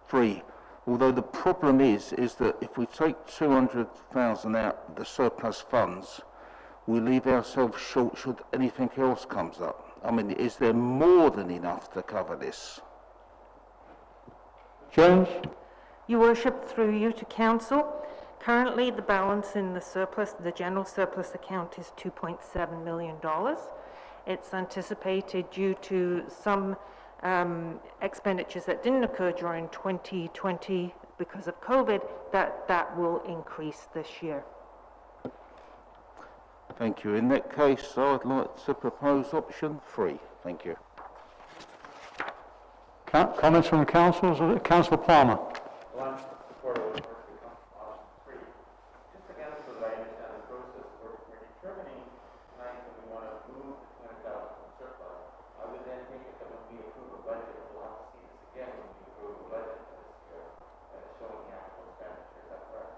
3. Although the problem is that if we take 200,000 out the surplus funds, we leave ourselves short should anything else comes up. I mean, is there more than enough to cover this? Jones? Your Worship, through you to Council, currently the balance in the surplus, the general surplus account, is $2.7 million. It's anticipated, due to some expenditures that didn't occur during 2020 because of COVID, that will increase this year. Thank you. In that case, I'd like to propose option 3. Thank you. Comments from councillors? Councillor Palmer. One, support of option 3. Just again, so that I understand the process, we're determining tonight that we want to move the 200,000 from surplus. I would then think that when we approve a budget, we'll have to see this again when we approve a budget for this year, showing the actual expenditure. Is that correct?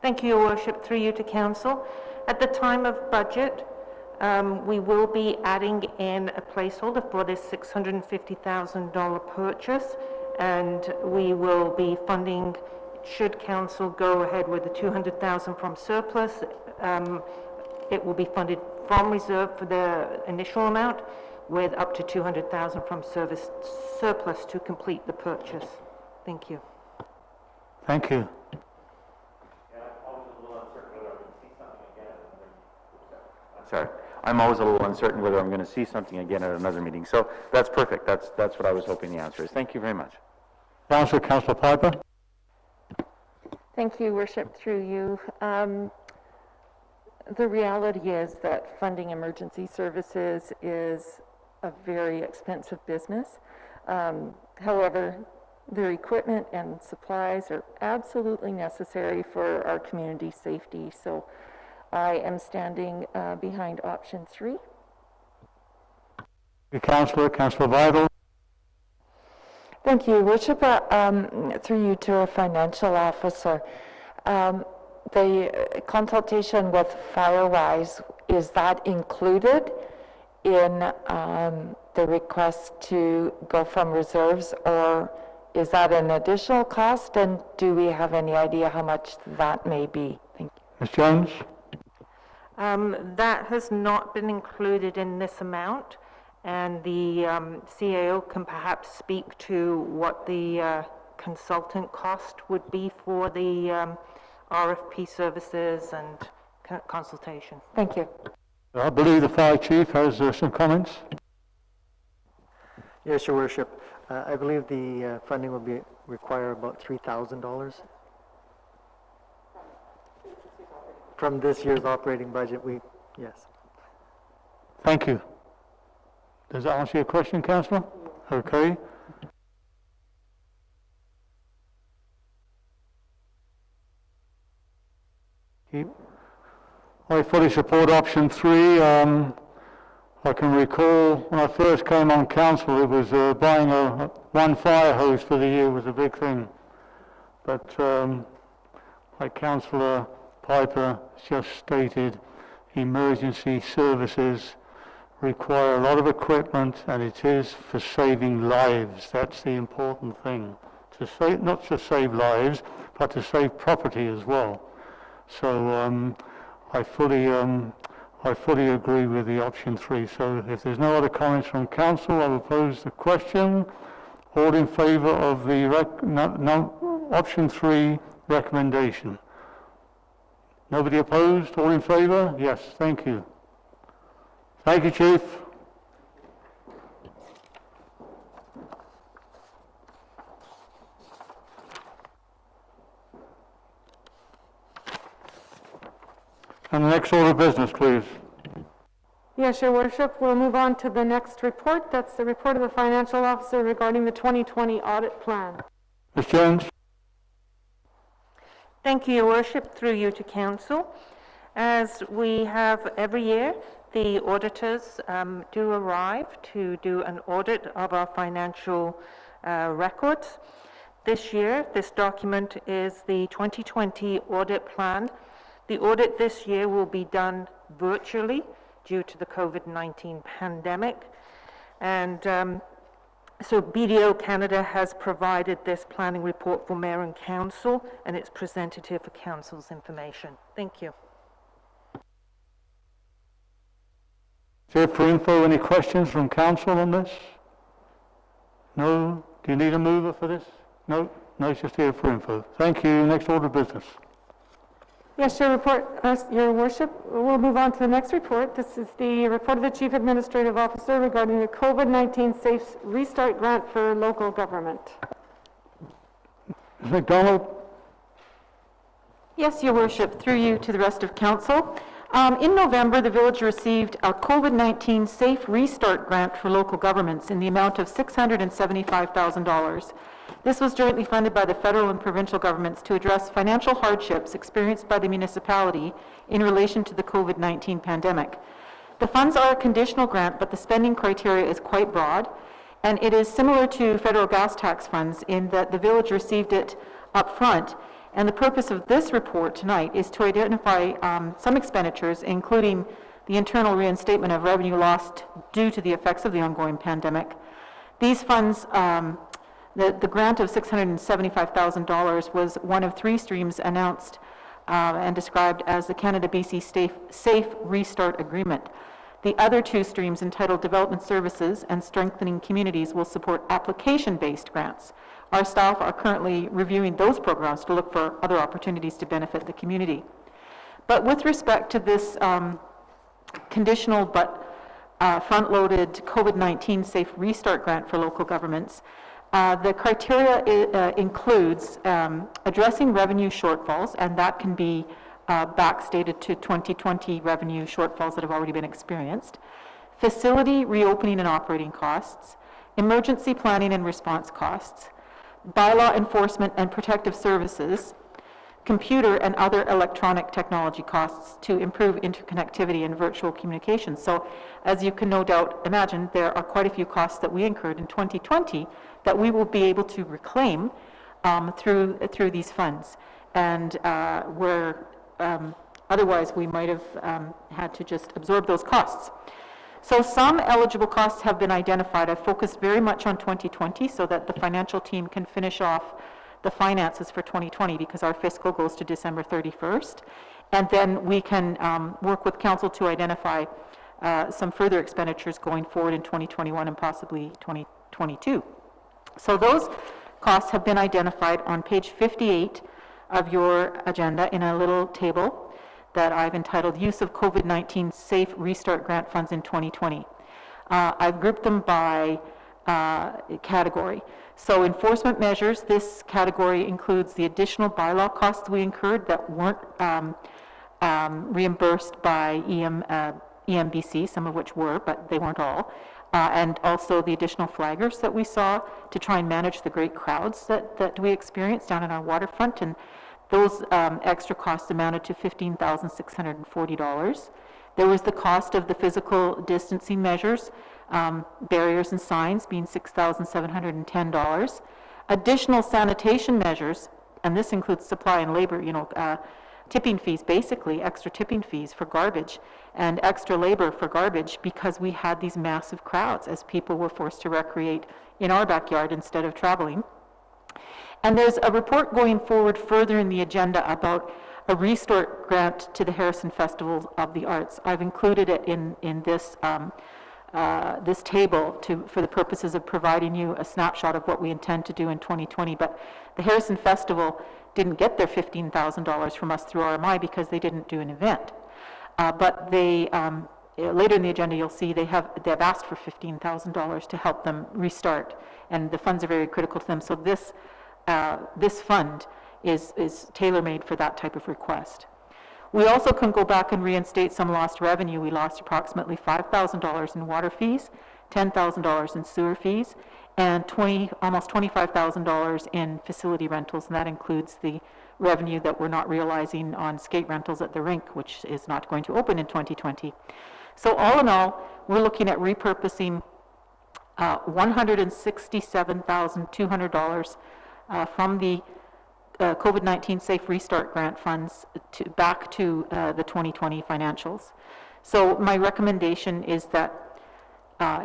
Thank you, Your Worship. Through you to Council. At the time of budget, we will be adding in a placeholder for this $650,000 purchase, and we will be funding, should Council go ahead with the $200,000 from surplus, it will be funded from reserve for the initial amount, with up to $200,000 from surplus to complete the purchase. Thank you. Thank you. Sorry, I'm always a little uncertain whether I'm going to see something again at another meeting. So that's perfect. That's what I was hoping the answer is. Thank you very much. Councillor Piper. Thank you, Worship, through you. The reality is that funding emergency services is a very expensive business. However, their equipment and supplies are absolutely necessary for our community safety. So I am standing behind option 3. Councillor Vidal. Thank you, Worship. Through you to our financial officer. The consultation with Firewise, is that included in the request to go from reserves, or is that an additional cost, and do we have any idea how much that may be? Thank you. Ms. Jones. That has not been included in this amount, and the CAO can perhaps speak to what the consultant cost would be for the RFP services and consultation. Thank you. I believe the Fire Chief has some comments. Yes, Your Worship. I believe the funding will require about $3,000. From this year's operating budget, yes. Thank you. Does that answer your question, Councillor? Okay. I fully support option 3. I can recall when I first came on council, it was buying one fire hose for the year was a big thing. But like Councillor Piper just stated, emergency services require a lot of equipment, and it is for saving lives. That's the important thing. To save, not just save lives, but to save property as well. So I fully agree with the option 3. So if there's no other comments from council, I will pose the question. All in favour of the option 3 recommendation? Nobody opposed? All in favour? Yes, thank you. Thank you, Chief. And the next order of business, please. Yes, Your Worship. We'll move on to the next report. That's the report of the financial officer regarding the 2020 audit plan. Ms. Jones. Thank you, Your Worship. Through you to Council. As we have every year, the auditors do arrive to do an audit of our financial records. This year, this document is the 2020 audit plan. The audit this year will be done virtually due to the COVID-19 pandemic. And so BDO Canada has provided this planning report for Mayor and Council, and it's presented here for Council's information. Thank you. Chair for info, any questions from council on this? No? Do you need a mover for this? No? No, it's just here for info. Thank you. Next order of business. Yes, Your Worship. We'll move on to the next report. This is the report of the Chief Administrative Officer regarding the COVID-19 Safe Restart Grant for local government. Ms. McDonald. Yes, Your Worship, through you to the rest of Council. In November, the village received a COVID-19 Safe Restart grant for local governments in the amount of $675,000. This was jointly funded by the federal and provincial governments to address financial hardships experienced by the municipality in relation to the COVID-19 pandemic. The funds are a conditional grant, but the spending criteria is quite broad, and it is similar to federal gas tax funds in that the village received it up front. And the purpose of this report tonight is to identify some expenditures, including the internal reinstatement of revenue lost due to the effects of the ongoing pandemic. These funds, the grant of $675,000 was one of three streams announced and described as the Canada-BC Safe Restart Agreement. The other two streams, entitled Development Services and Strengthening Communities, will support application-based grants. Our staff are currently reviewing those programs to look for other opportunities to benefit the community. But with respect to this conditional but front-loaded COVID-19 Safe Restart grant for local governments, the criteria includes addressing revenue shortfalls, and that can be backstated to 2020 revenue shortfalls that have already been experienced, facility reopening and operating costs, emergency planning and response costs, bylaw enforcement and protective services, computer and other electronic technology costs to improve interconnectivity and virtual communication. So, as you can no doubt imagine, there are quite a few costs that we incurred in 2020 that we will be able to reclaim through these funds. And where otherwise we might have had to just absorb those costs. So some eligible costs have been identified. I've focused very much on 2020 so that the financial team can finish off the finances for 2020, because our fiscal goes to December 31st. And then we can work with council to identify some further expenditures going forward in 2021 and possibly 2022. So those costs have been identified on page 58 of your agenda in a little table that I've entitled Use of COVID-19 Safe Restart Grant Funds in 2020. I've grouped them by category. So enforcement measures, this category includes the additional bylaw costs we incurred that weren't reimbursed by EMBC, some of which were, but they weren't all. And also the additional flaggers that we saw to try and manage the great crowds that we experienced down in our waterfront. And those extra costs amounted to $15,640. There was the cost of the physical distancing measures, barriers and signs, being $6,710. Additional sanitation measures, and this includes supply and labor, tipping fees, basically extra tipping fees for garbage and extra labor for garbage, because we had these massive crowds as people were forced to recreate in our backyard instead of traveling. And there's a report going forward further in the agenda about a restart grant to the Harrison Festival of the Arts. I've included it in this this table for the purposes of providing you a snapshot of what we intend to do in 2020. But the Harrison Festival didn't get their $15,000 from us through RMI because they didn't do an event. But they later in the agenda you'll see they have asked for $15,000 to help them restart, and the funds are very critical to them. So this fund is tailor-made for that type of request. We also can go back and reinstate some lost revenue. We lost approximately $5,000 in water fees, $10,000 in sewer fees, and almost $25,000 in facility rentals, and that includes the revenue that we're not realizing on skate rentals at the rink, which is not going to open in 2020. So all in all, we're looking at repurposing $167,200 from the COVID-19 Safe Restart Grant funds back to the 2020 financials. So my recommendation is that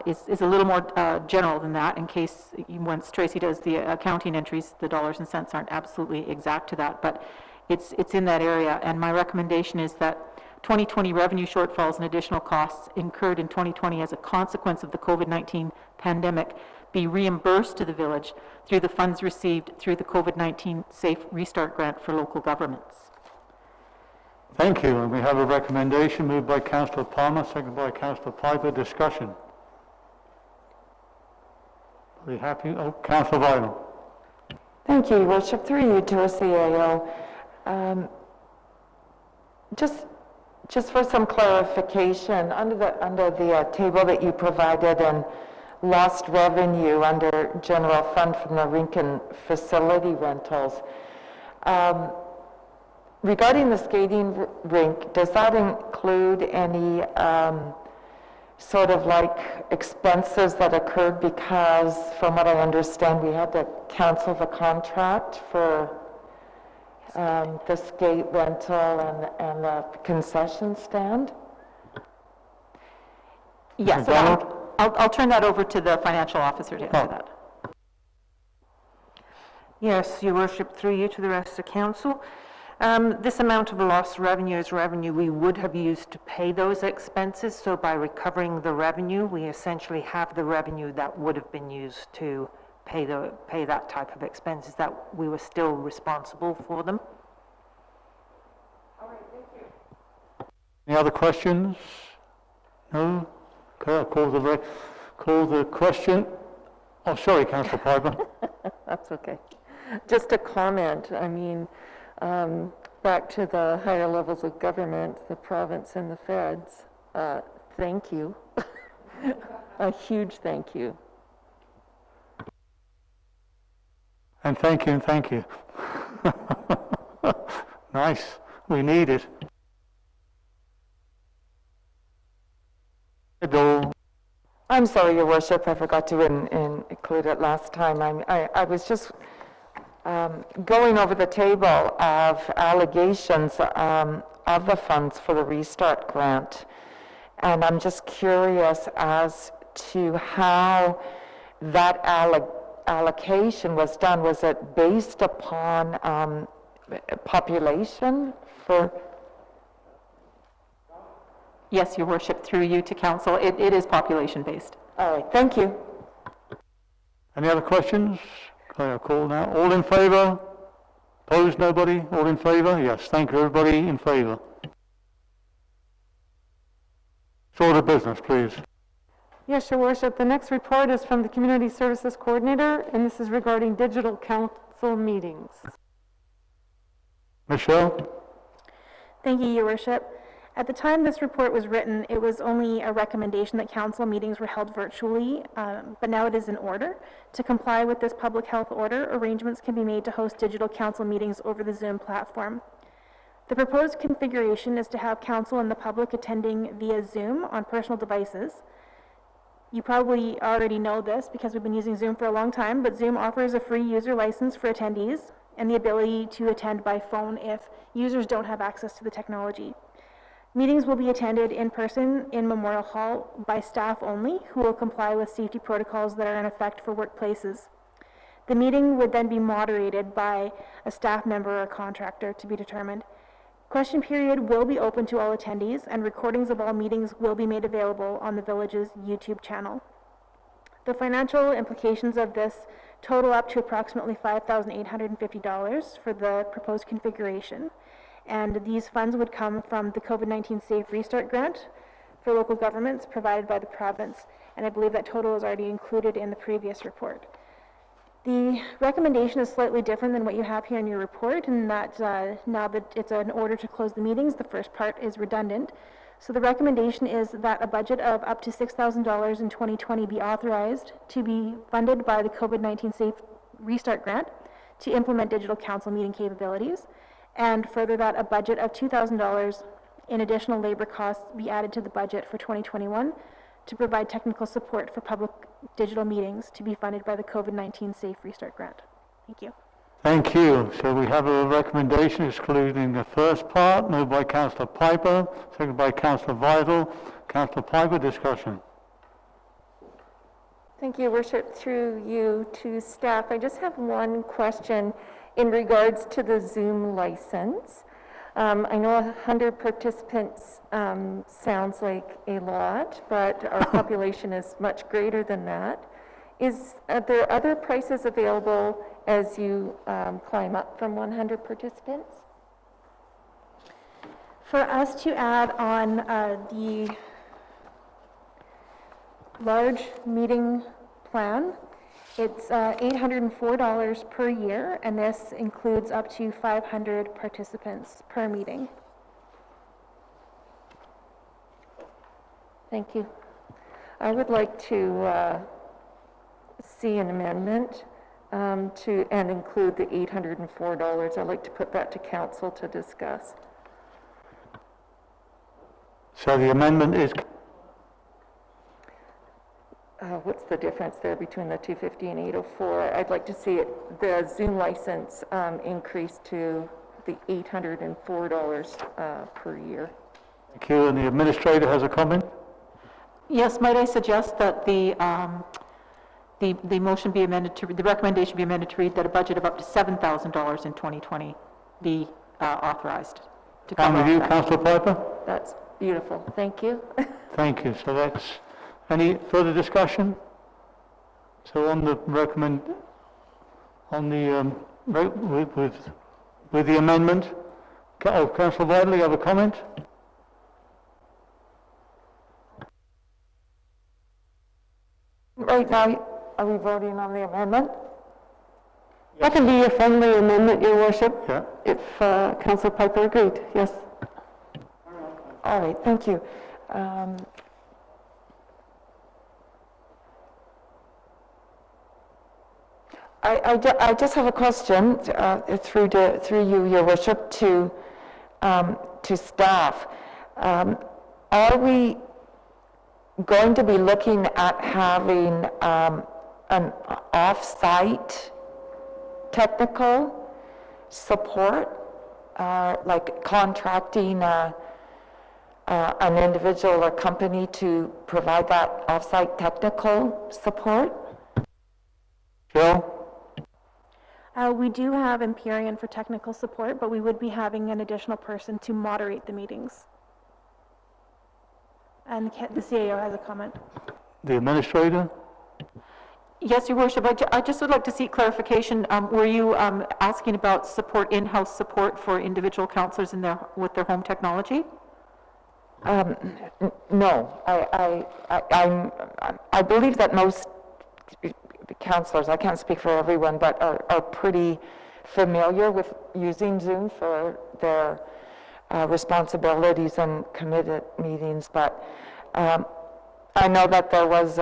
is a little more general than that, in case once Tracy does the accounting entries, the dollars and cents aren't absolutely exact to that, but it's in that area. And my recommendation is that 2020 revenue shortfalls and additional costs incurred in 2020 as a consequence of the COVID-19 pandemic be reimbursed to the village through the funds received through the COVID-19 Safe Restart Grant for local governments. Thank you. And we have a recommendation moved by Councillor Palmer, seconded by Councillor Piper. Discussion. Are you happy? Oh, Councillor Bylaw. Thank you, Your Worship. Through you to our CAO. Just for some clarification, under the table that you provided and lost revenue under general fund from the rink and facility rentals, regarding the skating rink, does that include any sort of like expenses that occurred because, from what I understand, we had to cancel the contract for the skate rental and the concession stand? Yes, Donald? I'll turn that over to the financial officer to answer that. Yes, Your Worship, through you to the rest of council. This amount of lost revenue is revenue we would have used to pay those expenses, so by recovering the revenue, we essentially have the revenue that would have been used to pay that type of expenses, that we were still responsible for them. All right, thank you. Any other questions? No? Okay, I'll call the question. Oh, sorry, Councillor Piper. That's okay. Just a comment. I mean, back to the higher levels of government, the province and the feds, thank you. A huge thank you. And thank you, and thank you. Nice. We need it. I'm sorry, Your Worship, I forgot to include it last time. I was just going over the table of allegations of the funds for the Restart Grant, and I'm just curious as to how that allocation was done. Was it based upon population for? Yes, Your Worship, through you to council, it is population-based. All right, thank you. Any other questions? Okay, I'll call now. All in favour? Opposed, nobody? All in favour? Yes, thank you, everybody in favour. Order of business, please. Yes, Your Worship. The next report is from the Community Services Coordinator, and this is regarding digital council meetings. Michelle? Thank you, Your Worship. At the time this report was written, it was only a recommendation that council meetings were held virtually, but now it is in order. To comply with this public health order, arrangements can be made to host digital council meetings over the Zoom platform. The proposed configuration is to have council and the public attending via Zoom on personal devices. You probably already know this because we've been using Zoom for a long time, but Zoom offers a free user license for attendees and the ability to attend by phone if users don't have access to the technology. Meetings will be attended in person in Memorial Hall by staff only, who will comply with safety protocols that are in effect for workplaces. The meeting would then be moderated by a staff member or contractor to be determined. Question period will be open to all attendees, and recordings of all meetings will be made available on the village's YouTube channel. The financial implications of this total up to approximately $5,850 for the proposed configuration. And these funds would come from the COVID-19 Safe Restart Grant for local governments provided by the province, and I believe that total is already included in the previous report. The recommendation is slightly different than what you have here in your report, in that now that it's an order to close the meetings, the first part is redundant. So the recommendation is that a budget of up to $6,000 in 2020 be authorized to be funded by the COVID-19 Safe Restart Grant to implement digital council meeting capabilities, and further that a budget of $2,000 in additional labor costs be added to the budget for 2021 to provide technical support for public digital meetings to be funded by the COVID-19 Safe Restart Grant. Thank you. Thank you. So we have a recommendation excluding the first part, moved by Councillor Piper, seconded by Councillor Vital. Councillor Piper, discussion. Thank you, Worship. Through you to staff, I just have one question in regards to the Zoom license. I know 100 participants sounds like a lot, but our population is much greater than that. Are there other prices available as you climb up from 100 participants? For us to add on the large meeting plan, it's $804 per year, and this includes up to 500 participants per meeting. Thank you. I would like to see an amendment and include the $804. I'd like to put that to council to discuss. So the amendment is, What's the difference there between the 250 and 804? I'd like to see the Zoom license increase to the $804 per year. thank you, and the administrator has a comment? Yes, might I suggest that the motion be amended to, the recommendation be amended to read that a budget of up to $7,000 in 2020 be authorized to Fine cover with you, that. Councillor Piper? That's beautiful. Thank you. Thank you. So that's, any further discussion? So on the with the amendment, Councillor Whiteley, you have a comment? Right now, are we voting on the amendment? That can be a friendly amendment, Your Worship, Yeah. if Councillor Piper agreed, yes. All right, thank you. I just have a question through you, Your Worship, to staff. Are we going to be looking at having an off-site technical support, like contracting an individual or company to provide that off-site technical support? Jill? We do have Empyrean for technical support, but we would be having an additional person to moderate the meetings. And the CAO has a comment. The administrator? Yes, Your Worship, I just would like to seek clarification. Were you asking about support, in-house support for individual councillors with their home technology? No, I believe that most councillors, I can't speak for everyone, but are pretty familiar with using Zoom for their responsibilities and committed meetings. But I know that there was,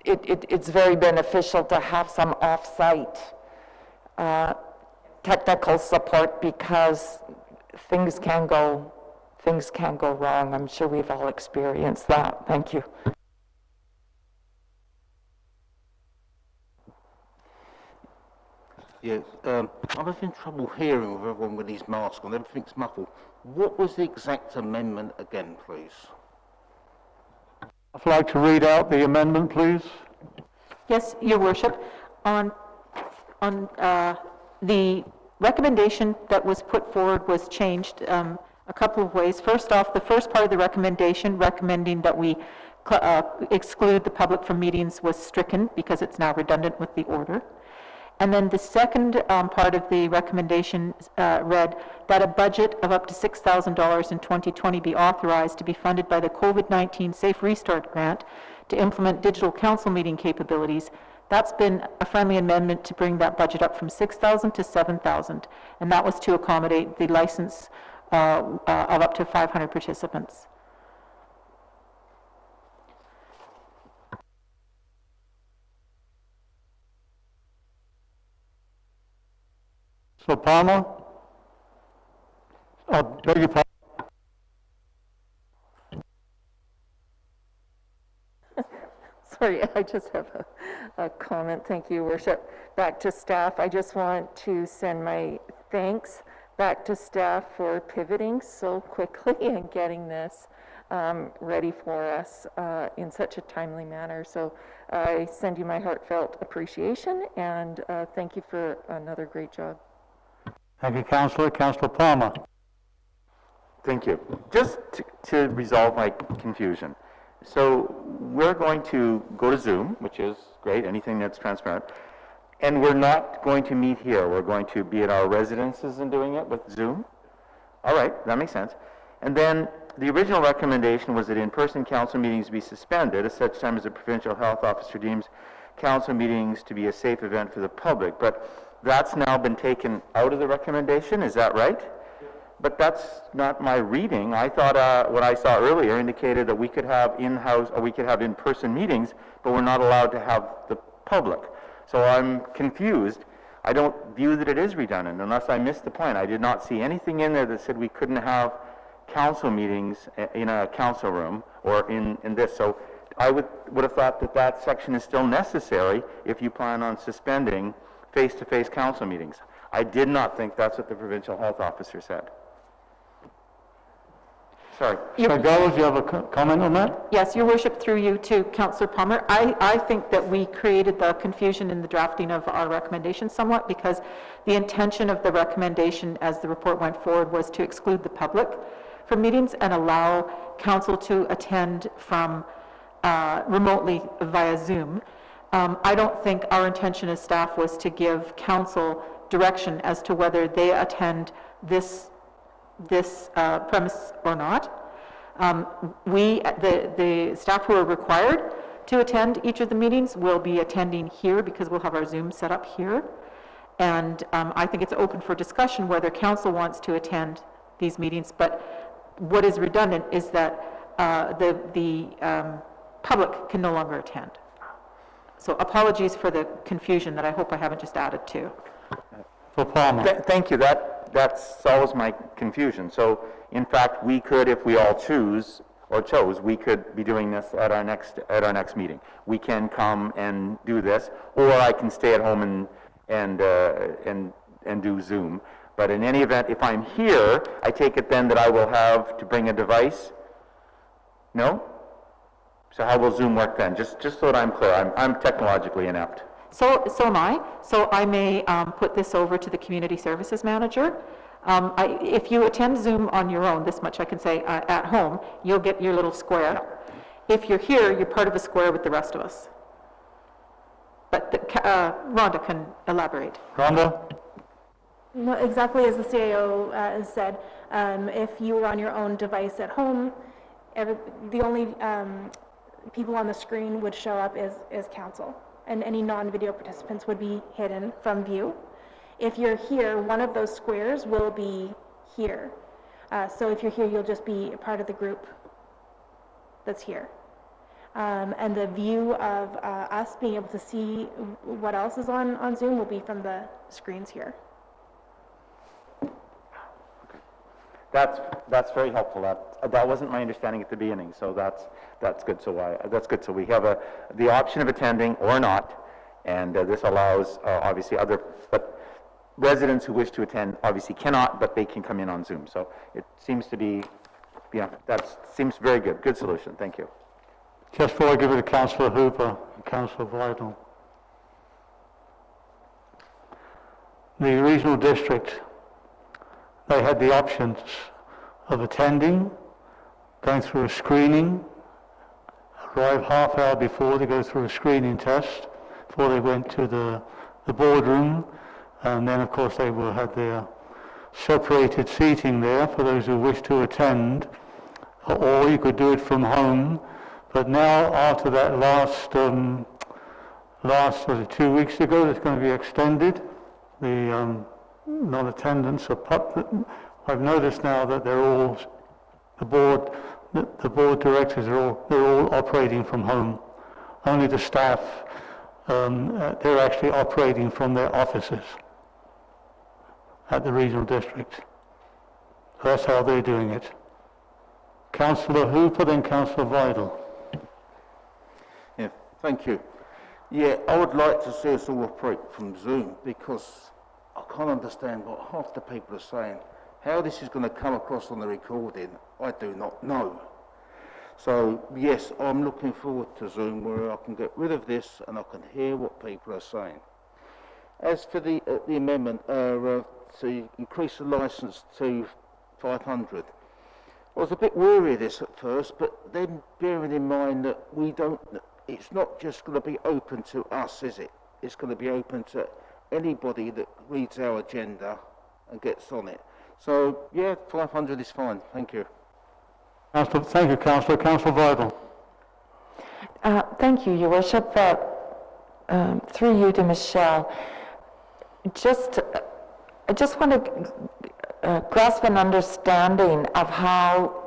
it's very beneficial to have some off-site technical support because things can go wrong. I'm sure we've all experienced that. Thank you. Yes, I'm having trouble hearing with everyone with these masks on. Everything's muffled. What was the exact amendment again, please? I'd like to read out the amendment, please. Yes, Your Worship. On the recommendation that was put forward was changed a couple of ways. First off, the first part of the recommendation recommending that we exclude the public from meetings was stricken because it's now redundant with the order. And then the second part of the recommendation read that a budget of up to $6,000 in 2020 be authorized to be funded by the COVID-19 Safe Restart Grant to implement digital council meeting capabilities. That's been a friendly amendment to bring that budget up from $6,000 to $7,000, and that was to accommodate the license of up to 500 participants. So Palmer? I beg your pardon. Sorry, I just have a comment. Thank you, Worship. Back to staff, I just want to send my thanks back to staff for pivoting so quickly and getting this ready for us in such a timely manner. So I send you my heartfelt appreciation and thank you for another great job. Thank you, Councillor. Councillor Palmer. Thank you. Just to resolve my confusion. So we're going to go to Zoom, which is great, anything that's transparent, and we're not going to meet here. We're going to be at our residences and doing it with Zoom. All right, that makes sense. And then the original recommendation was that in-person council meetings be suspended at such time as the provincial health officer deems council meetings to be a safe event for the public. But that's now been taken out of the recommendation, is that right? but that's not my reading. I thought what I saw earlier indicated that we could have in-house, or we could have in-person meetings, but we're not allowed to have the public. So I'm confused. I don't view that it is redundant, unless I missed the point. I did not see anything in there that said we couldn't have council meetings in a council room or in this. So I would have thought that that section is still necessary if you plan on suspending face-to-face council meetings. I did not think that's what the provincial health officer said. Sorry. So, Giles, you have a comment on that? Yes, Your Worship, through you to Councillor Palmer. I think that we created the confusion in the drafting of our recommendation somewhat, because the intention of the recommendation as the report went forward was to exclude the public from meetings and allow council to attend from remotely via Zoom. I don't think our intention as staff was to give council direction as to whether they attend this premise or not. The staff who are required to attend each of the meetings will be attending here, because we'll have our Zoom set up here. And I think it's open for discussion whether council wants to attend these meetings, but what is redundant is that the public can no longer attend. So apologies for the confusion that I hope I haven't just added to. For Palmer. Thank you. That solves my confusion. So, in fact, we could, if we all chose, we could be doing this at our next meeting. We can come and do this, or I can stay at home and do Zoom. But in any event, if I'm here, I take it then that I will have to bring a device? No? So how will Zoom work then? Just so that I'm clear. I'm technologically inept. So am I. So I may put this over to the community services manager. If you attend Zoom on your own, this much I can say, at home, you'll get your little square. Yeah. If you're here, you're part of a square with the rest of us. But Rhonda can elaborate. Rhonda? Well, exactly as the CAO has said, if you were on your own device at home, the only people on the screen would show up as council, and any non-video participants would be hidden from view. If you're here, one of those squares will be here. So if you're here, you'll just be a part of the group that's here. And the view of us being able to see what else is on Zoom will be from the screens here. That's very helpful. That wasn't my understanding at the beginning, so that's good. That's good. So we have the option of attending or not, and this allows obviously but residents who wish to attend obviously cannot, but they can come in on Zoom. So it seems to be, that seems very good. Good solution. Thank you. Just before I give it to Councillor Hooper and Councillor Vital. The regional district, they had the options of attending, going through a screening, arrive half hour before they go through a screening test, before they went to the boardroom, and then of course they will have their separated seating there for those who wish to attend, or you could do it from home. But now after that last was it 2 weeks ago, it's going to be extended, the non-attendance of I've noticed now that they're all, the board directors they're all operating from home. Only the staff, they're actually operating from their offices at the regional district. So that's how they're doing it. Councillor Hooper, then Councillor Vidal. Yeah, thank you. Yeah, I would like to see us all operate from Zoom, because I can't understand what half the people are saying. How this is going to come across on the recording, I do not know. So, yes, I'm looking forward to Zoom, where I can get rid of this and I can hear what people are saying. As for the amendment to increase the licence to 500, I was a bit wary of this at first, but then bearing in mind that it's not just going to be open to us, is it? It's going to be open to anybody that reads our agenda and gets on it. So, yeah, 500 is fine. Thank you. Thank you, Councillor. Councillor Vidal. Thank you, Your Worship. Through you to Michelle, I just want to grasp an understanding of how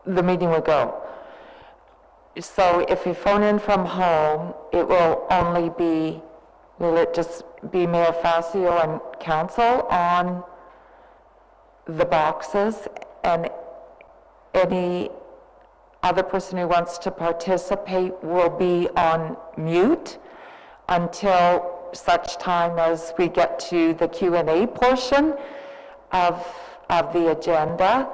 the meeting would go. So if you phone in from home, it will only be, will it just be Mayor Facio and council on the boxes, and any other person who wants to participate will be on mute until such time as we get to the Q&A portion of the agenda,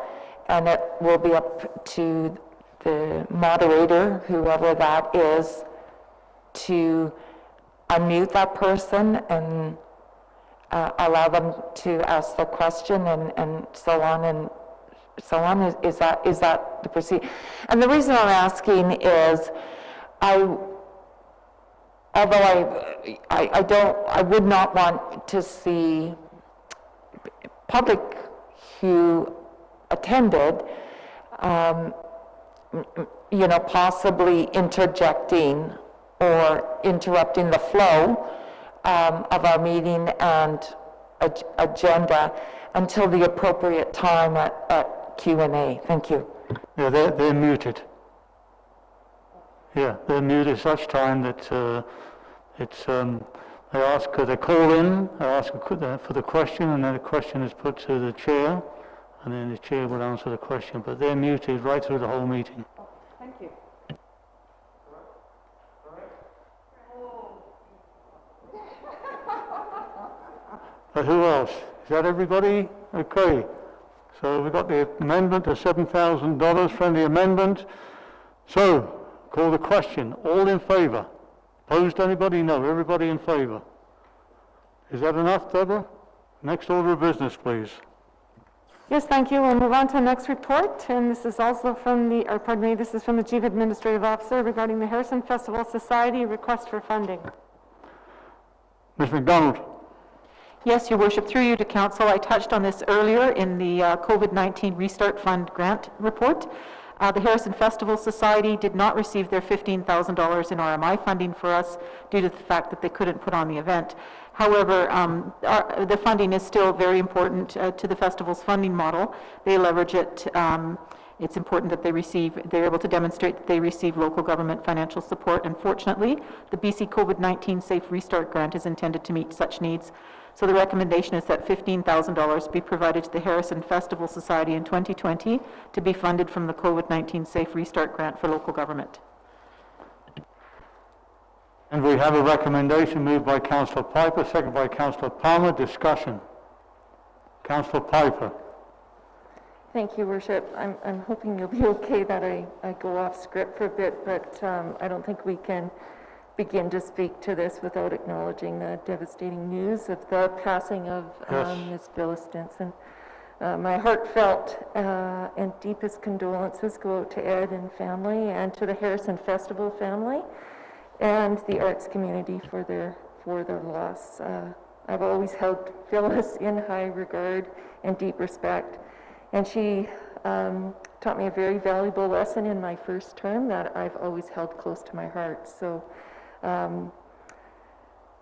and it will be up to the moderator, whoever that is, to unmute that person and allow them to ask the question and so on and so on. Is that the procedure? And the reason I'm asking is, although I would not want to see public who attended, possibly interjecting or interrupting the flow of our meeting and agenda until the appropriate time at Q&A. Thank you. Yeah, they're muted. Yeah, they're muted at such time that they call in, they ask for the question, and then the question is put to the chair, and then the chair will answer the question, but they're muted right through the whole meeting. Thank you. But who else? Is that everybody? Okay. So we've got the amendment, the $7,000 friendly amendment. So, call the question. All in favour? Opposed, anybody? No. Everybody in favour. Is that enough, Deborah? Next order of business, please. Yes, thank you. We'll move on to the next report, and this is also from this is from the Chief Administrative Officer regarding the Harrison Festival Society request for funding. Ms. McDonald. Yes, Your Worship, through you to Council, I touched on this earlier in the COVID-19 Restart Fund grant report. The Harrison Festival Society did not receive their $15,000 in RMI funding for us due to the fact that they couldn't put on the event. However, the funding is still very important to the festival's funding model. They leverage it. It's important that they're able to demonstrate that they receive local government financial support. Unfortunately, the BC COVID-19 Safe Restart Grant is intended to meet such needs. So the recommendation is that $15,000 be provided to the Harrison Festival Society in 2020 to be funded from the COVID-19 Safe Restart Grant for local government. And we have a recommendation moved by Councillor Piper, seconded by Councillor Palmer. Discussion. Councillor Piper. Thank you, Worship. I'm hoping you'll be okay that I go off script for a bit, but I don't think we can begin to speak to this without acknowledging the devastating news of the passing of Ms. Phyllis Stinson. My heartfelt and deepest condolences go out to Ed and family, and to the Harrison Festival family, and the arts community for their loss. I've always held Phyllis in high regard and deep respect, and she taught me a very valuable lesson in my first term that I've always held close to my heart. So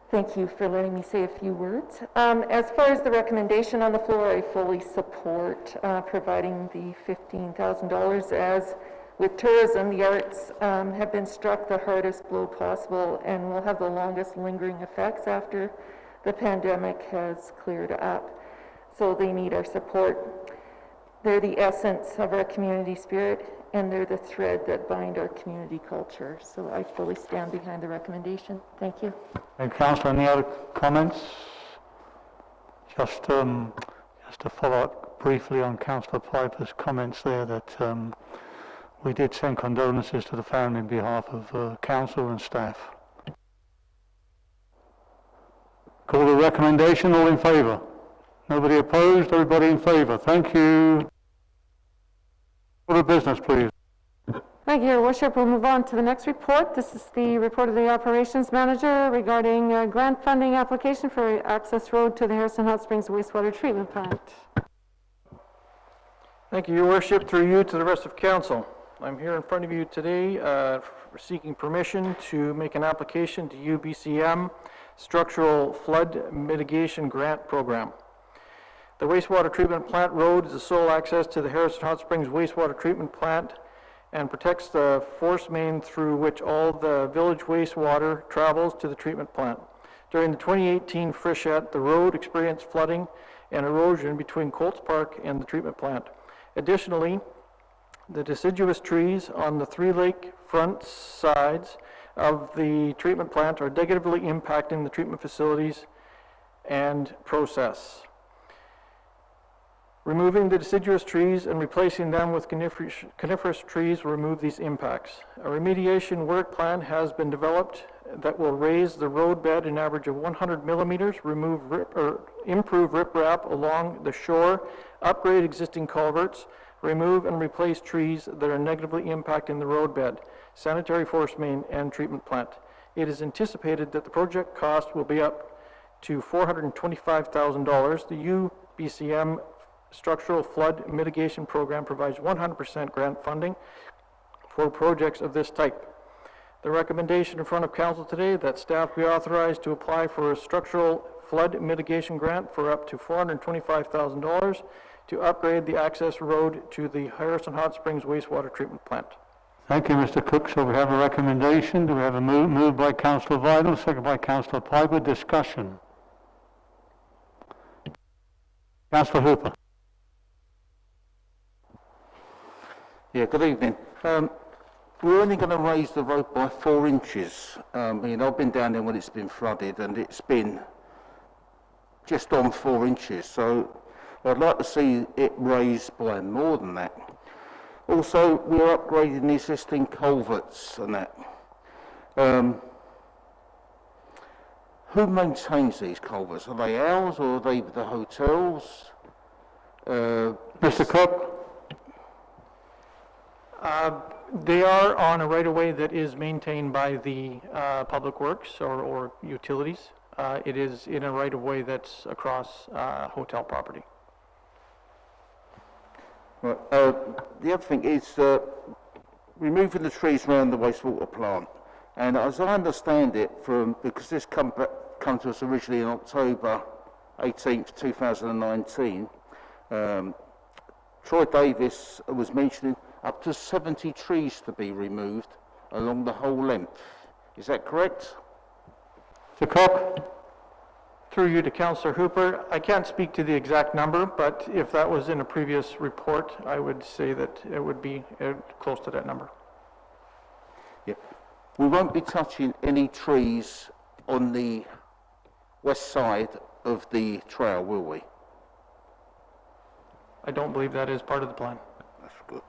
thank you for letting me say a few words. As far as the recommendation on the floor, I fully support providing the $15,000. As with tourism, the arts have been struck the hardest blow possible and will have the longest lingering effects after the pandemic has cleared up. So they need our support. They're the essence of our community spirit, and they're the thread that bind our community culture. So I fully stand behind the recommendation. Thank you. And Councillor, any other comments? Just to follow up briefly on Councillor Piper's comments there, that we did send condolences to the family on behalf of council and staff. Call the recommendation. All in favour? Nobody opposed? Everybody in favour? Thank you. Order of business, please. Thank you, Your Worship. We'll move on to the next report. This is the report of the Operations Manager regarding grant funding application for access road to the Harrison Hot Springs Wastewater Treatment Plant. Thank you, Your Worship. Through you to the rest of Council. I'm here in front of you today seeking permission to make an application to UBCM Structural Flood Mitigation Grant Program. The wastewater treatment plant road is the sole access to the Harrison Hot Springs wastewater treatment plant and protects the force main through which all the village wastewater travels to the treatment plant. During the 2018 freshet, the road experienced flooding and erosion between Colts Park and the treatment plant. Additionally, the deciduous trees on the three lake front sides of the treatment plant are negatively impacting the treatment facilities and process. Removing the deciduous trees and replacing them with coniferous trees will remove these impacts. A remediation work plan has been developed that will raise the road bed an average of 100 millimeters, improve riprap along the shore, upgrade existing culverts, remove and replace trees that are negatively impacting the road bed, sanitary force main, and treatment plant. It is anticipated that the project cost will be up to $425,000. The UBCM Structural Flood Mitigation Program provides 100% grant funding for projects of this type. The recommendation in front of Council today that staff be authorized to apply for a structural flood mitigation grant for up to $425,000 to upgrade the access road to the Harrison Hot Springs wastewater treatment plant. Thank you, Mr. Cook. So we have a recommendation. Do we have a move by Councillor Vidal, second by Councillor Piper? Discussion. Councillor Hooper. Yeah, good evening. We're only going to raise the road by 4 inches. I've been down there when it's been flooded and it's been just on 4 inches. So I'd like to see it raised by more than that. Also, we're upgrading the existing culverts and that. Who maintains these culverts? Are they ours or are they the hotels? Mr. Cook? They are on a right-of-way that is maintained by the Public Works or utilities. It is in a right-of-way that's across hotel property. Right. The other thing is removing the trees around the wastewater plant. And as I understand it, because this come to us originally in October 18th, 2019, Troy Davis was mentioning up to 70 trees to be removed along the whole length. Is that correct? Mr. Cook? Through you to Councillor Hooper, I can't speak to the exact number, but if that was in a previous report, I would say that it would be close to that number. Yeah. We won't be touching any trees on the west side of the trail, will we? I don't believe that is part of the plan. That's good.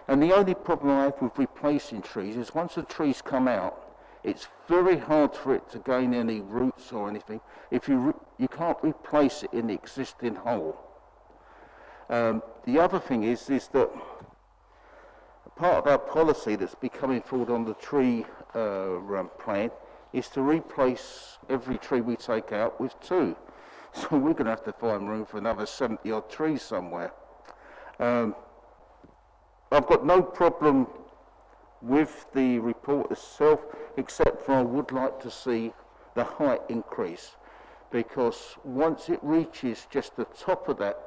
And the only problem I have with replacing trees is once the trees come out, it's very hard for it to gain any roots or anything if you can't replace it in the existing hole. The other thing is that part of our policy that's becoming forward on the tree plan is to replace every tree we take out with 2. So we're going to have to find room for another 70 odd trees somewhere. I've got no problem with the report itself, except for I would like to see the height increase, because once it reaches just the top of that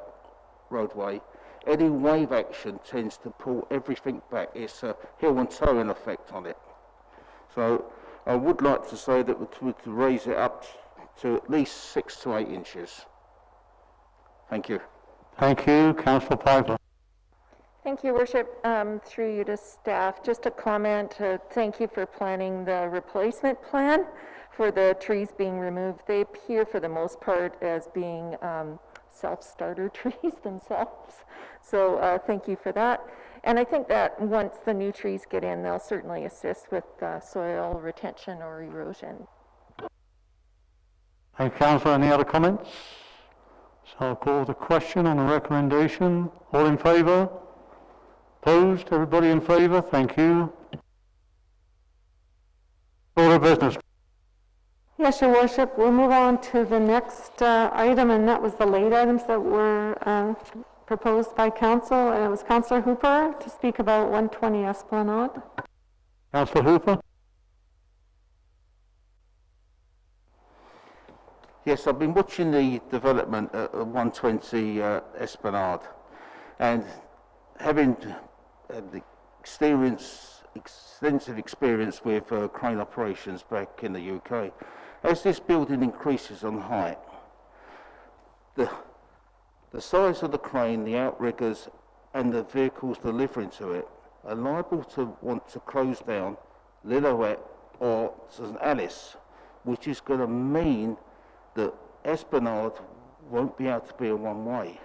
roadway, any wave action tends to pull everything back. It's a hill and towing effect on it. So I would like to say that we to raise it up to at least 6 to 8 inches. Thank you. Thank you. Councillor Piper. Thank you, Worship. Through you to staff, just a comment. Thank you for planning the replacement plan for the trees being removed. They appear for the most part as being self-starter trees themselves. So thank you for that. And I think that once the new trees get in, they'll certainly assist with soil retention or erosion. Thank you, Councillor. Any other comments? So I'll call the question on the recommendation. All in favour? Opposed? Everybody in favour? Thank you. Order of business. Yes, Your Worship. We'll move on to the next item, and that was the late items that were proposed by Council. And it was Councillor Hooper to speak about 120 Esplanade. Councillor Hooper. Yes, I've been watching the development at 120 Esplanade, and having the extensive experience with crane operations back in the UK, as this building increases on height, the size of the crane, the outriggers, and the vehicles delivering to it are liable to want to close down Lillooet or St Alice, which is going to mean that Esplanade won't be able to be a one-way.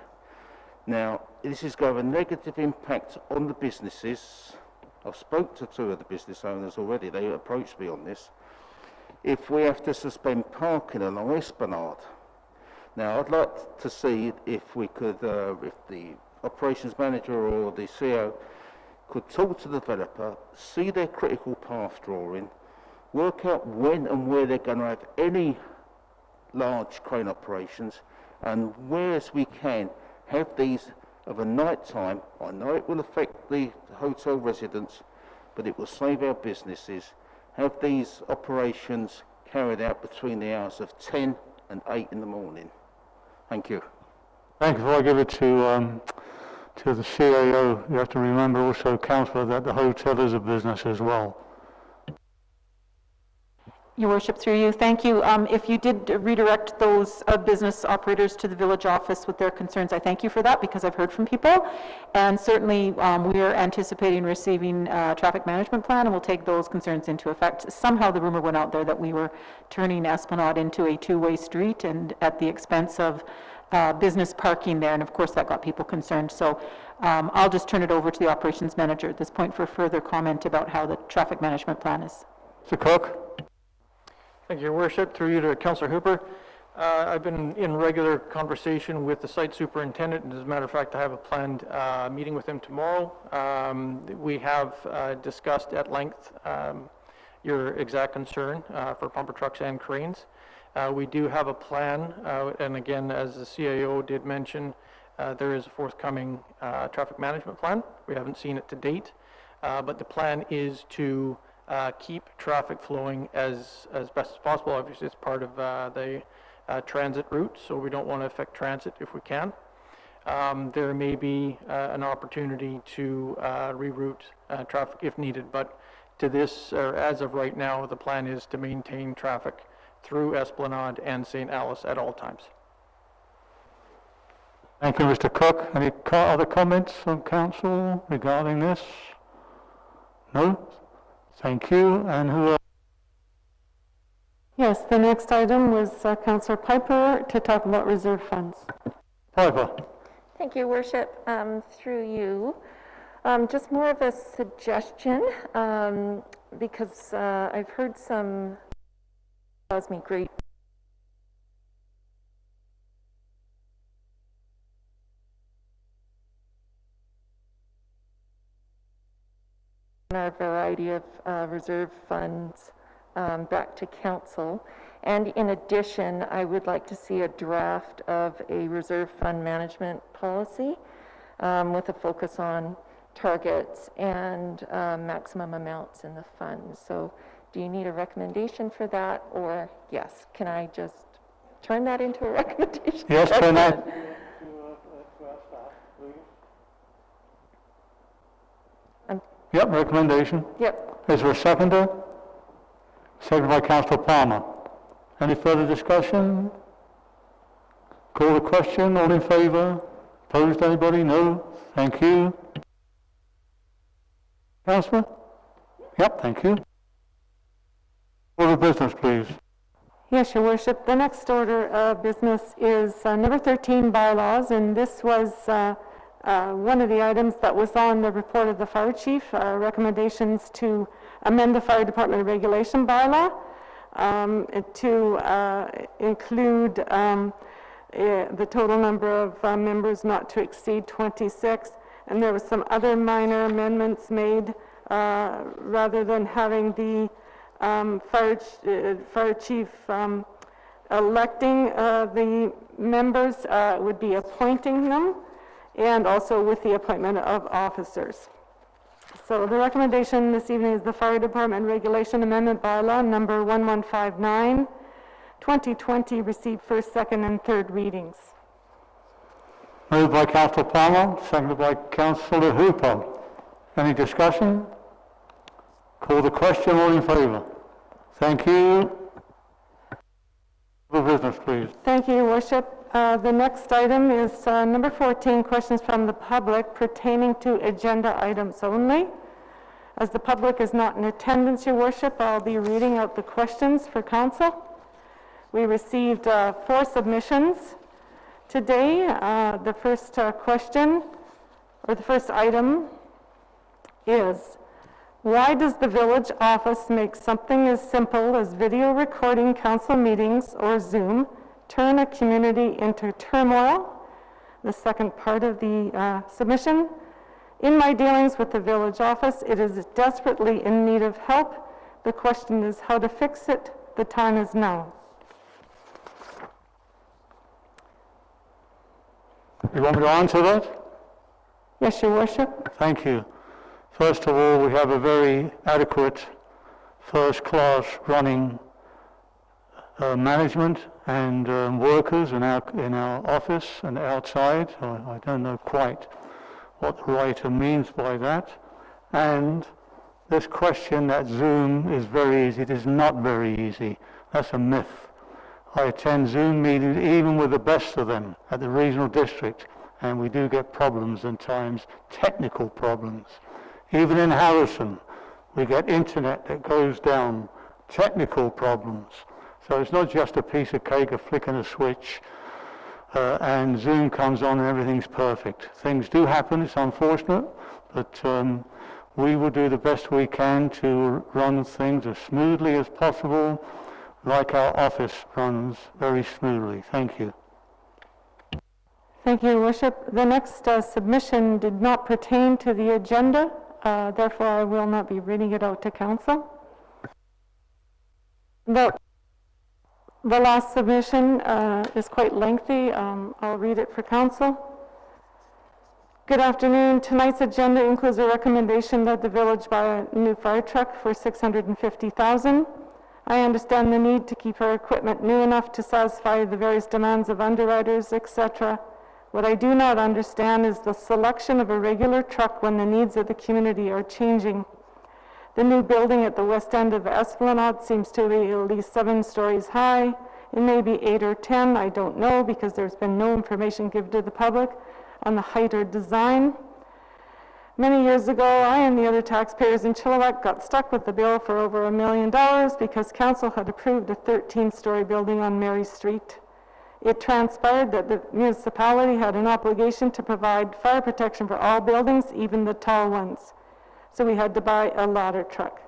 Now, this is going to have a negative impact on the businesses. I've spoke to two of the business owners already. They approached me on this. If we have to suspend parking along Esplanade. Now, I'd like to see if we could, if the operations manager or the CEO could talk to the developer, see their critical path drawing, work out when and where they're going to have any large crane operations, and whereas we can have these of a night time. I know it will affect the hotel residents, but it will save our businesses. Have these operations carried out between the hours of 10 and 8 in the morning. Thank you. Thank you. Before I give it to the CAO, you have to remember also, Councillor, that the hotel is a business as well. Your Worship, through you, thank you. If you did redirect those business operators to the village office with their concerns, I thank you for that, because I've heard from people. And certainly, we are anticipating receiving a traffic management plan, and we'll take those concerns into effect. Somehow the rumor went out there that we were turning Esplanade into a two-way street, and at the expense of business parking there, and of course that got people concerned. So I'll just turn it over to the operations manager at this point for further comment about how the traffic management plan is. Mr. Cook. Thank you, Your Worship. Through you to Councillor Hooper. I've been in regular conversation with the site superintendent, and as a matter of fact, I have a planned meeting with him tomorrow. We have discussed at length your exact concern for pumper trucks and cranes. We do have a plan, and again, as the CAO did mention, there is a forthcoming traffic management plan. We haven't seen it to date, but the plan is to keep traffic flowing as best as possible. Obviously, it's part of the transit route, so we don't want to affect transit if we can. There may be an opportunity to reroute traffic if needed, but to this, or as of right now, the plan is to maintain traffic through Esplanade and St. Alice at all times. Thank you, Mr. Cook. Any other comments from council regarding this? No? Thank you. And who else? Yes, the next item was Councillor Piper to talk about reserve funds. Piper. Thank you, Worship. Through you, just more of a suggestion, because I've heard some cause me great a variety of reserve funds back to council. And in addition, I would like to see a draft of a reserve fund management policy with a focus on targets and maximum amounts in the fund. So do you need a recommendation for that, or yes, can I just turn that into a recommendation? Yes, turn that. Yep, recommendation. Yep. Is there a seconder? Seconded by Councillor Palmer. Any further discussion? Call the question. All in favour? Opposed, anybody? No? Thank you. Councillor? Yep, thank you. Order of business, please. Yes, Your Worship. The next order of business is number 13, bylaws, and this was one of the items that was on the report of the fire chief, recommendations to amend the fire department regulation bylaw to include the total number of members not to exceed 26, and there was some other minor amendments made rather than having the fire chief electing the members, would be appointing them, and also with the appointment of officers. So the recommendation this evening is the Fire Department Regulation Amendment Bylaw number 1159 2020 receive first, second, and third readings. Moved by Councillor Palmer, seconded by Councillor Hooper. Any discussion? Call the question, all in favour? Thank you. The business, please. Thank you, Your Worship. The next item is number 14, questions from the public pertaining to agenda items only. As the public is not in attendance, Your Worship, I'll be reading out the questions for Council. We received 4 submissions today. The first question, or the first item, is why does the village office make something as simple as video recording council meetings or Zoom turn a community into turmoil? The second part of the submission, in my dealings with the village office, it is desperately in need of help. The question is how to fix it. The time is now. You want me to answer that? Yes, Your Worship. Thank you. First of all, we have a very adequate, first-class running management and workers in our office and outside. I don't know quite what the writer means by that. And this question that Zoom is very easy, it is not very easy. That's a myth. I attend Zoom meetings even with the best of them at the regional district, and we do get problems and times, technical problems. Even in Harrison, we get internet that goes down, technical problems. So it's not just a piece of cake, a flick and a switch, and Zoom comes on and everything's perfect. Things do happen, it's unfortunate, but we will do the best we can to run things as smoothly as possible, like our office runs very smoothly. Thank you. Thank you, Your Worship. The next submission did not pertain to the agenda, therefore I will not be reading it out to Council. The last submission is quite lengthy. I'll read it for Council. Good afternoon. Tonight's agenda includes a recommendation that the village buy a new fire truck for $650,000. I understand the need to keep our equipment new enough to satisfy the various demands of underwriters, etc. What I do not understand is the selection of a regular truck when the needs of the community are changing. The new building at the west end of Esplanade seems to be at least 7 stories high. It may be 8 or 10, I don't know, because there's been no information given to the public on the height or design. Many years ago, I and the other taxpayers in Chilliwack got stuck with the bill for over $1 million because council had approved a 13-story building on Mary Street. It transpired that the municipality had an obligation to provide fire protection for all buildings, even the tall ones. So we had to buy a ladder truck.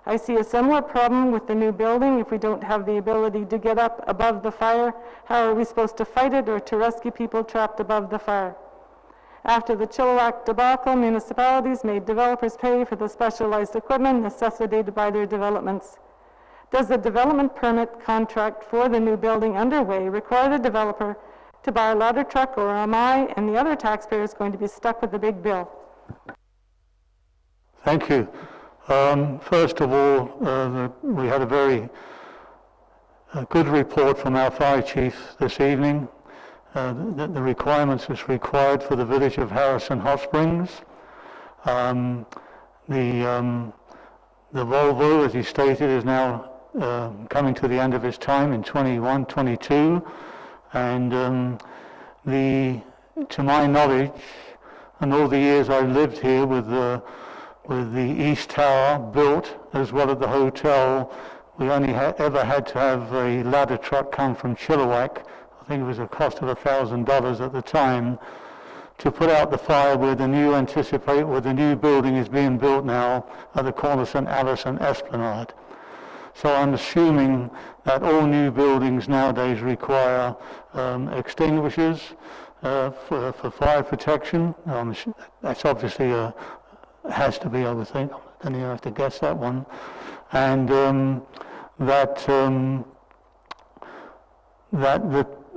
I see a similar problem with the new building. If we don't have the ability to get up above the fire, how are we supposed to fight it or to rescue people trapped above the fire? After the Chilliwack debacle, municipalities made developers pay for the specialized equipment necessitated by their developments. Does the development permit contract for the new building underway require the developer to buy a ladder truck, or am I and the other taxpayers going to be stuck with the big bill? Thank you. First of all, we had a very good report from our fire chief this evening. The requirements that's required for the village of Harrison Hot Springs. The Volvo, as he stated, is now coming to the end of its time in 21, 22, and to my knowledge, and all the years I've lived here with the East Tower built as well as the hotel, we only ever had to have a ladder truck come from Chilliwack. I think it was a cost of $1,000 at the time to put out the fire where the new building is being built now at the corner of St. Alice and Esplanade. So I'm assuming that all new buildings nowadays require extinguishers for fire protection. That's obviously has to be, I would think. I don't even have to guess that one. And that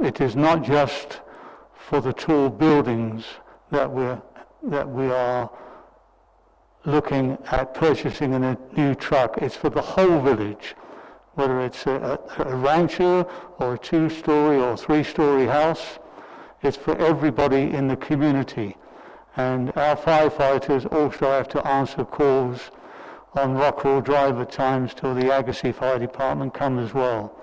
it is not just for the tall buildings that we are looking at purchasing a new truck. It's for the whole village, whether it's a rancher or a 2-story or 3-story house. It's for everybody in the community. And our firefighters also have to answer calls on Rockwell Drive at times till the Agassiz Fire Department come as well.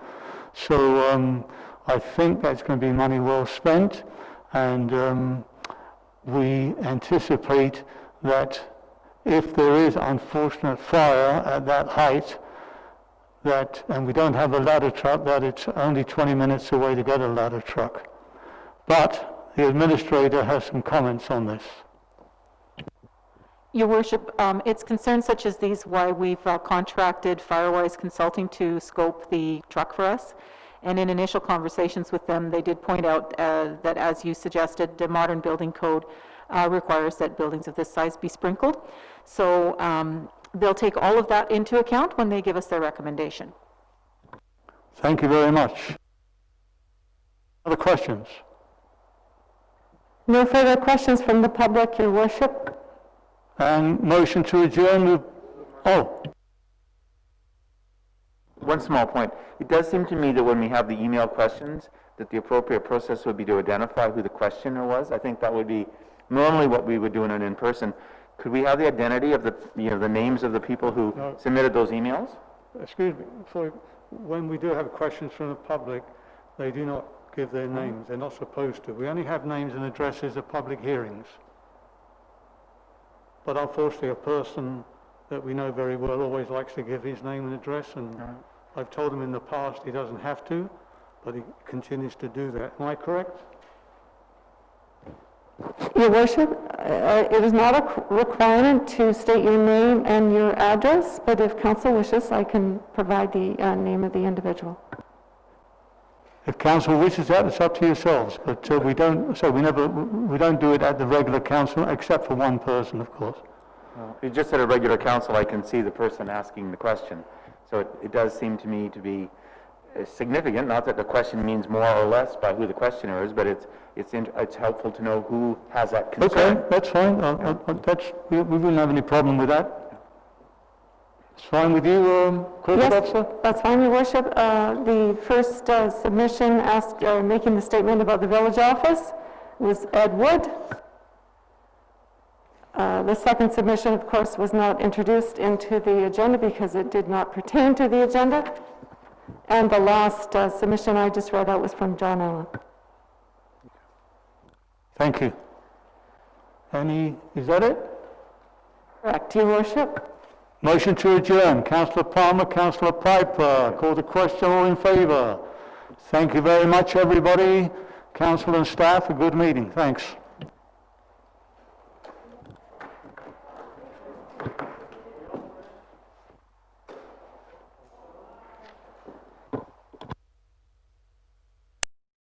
So I think that's going to be money well spent, and we anticipate that if there is unfortunate fire at that height, and we don't have a ladder truck, that it's only 20 minutes away to get a ladder truck. But the administrator has some comments on this. Your Worship, it's concerns such as these why we've contracted Firewise Consulting to scope the truck for us. And in initial conversations with them, they did point out that, as you suggested, the modern building code requires that buildings of this size be sprinkled. So they'll take all of that into account when they give us their recommendation. Thank you very much. Other questions? No further questions from the public, Your Worship. And motion to adjourn. One small point. It does seem to me that when we have the email questions, that the appropriate process would be to identify who the questioner was. I think that would be normally what we would do in an in-person. Could we have the identity of the names of the people who submitted those emails? Excuse me. When we do have questions from the public, they do not give their names. They're not supposed to. We only have names and addresses at public hearings. But unfortunately, a person that we know very well always likes to give his name and address, and I've told him in the past he doesn't have to, but he continues to do that. Am I correct? Your Worship, it is not a requirement to state your name and your address, but if council wishes, I can provide the name of the individual. If council wishes that, it's up to yourselves. But we don't. So we don't do it at the regular council, except for one person, of course. It's just at a regular council, I can see the person asking the question. So it does seem to me to be significant. Not that the question means more or less by who the questioner is, but it's helpful to know who has that concern. Okay, that's fine. We wouldn't have any problem with that. It's fine with you, Corporate Officer? That's fine, Your Worship. The first submission making the statement about the village office was Ed Wood. The second submission, of course, was not introduced into the agenda because it did not pertain to the agenda. And the last submission I just read out was from John Allen. Thank you. Is that it? Correct, Your Worship. Motion to adjourn. Councillor Palmer, Councillor Piper. Call the question, all in favour. Thank you very much, everybody. Council and staff, a good meeting. Thanks.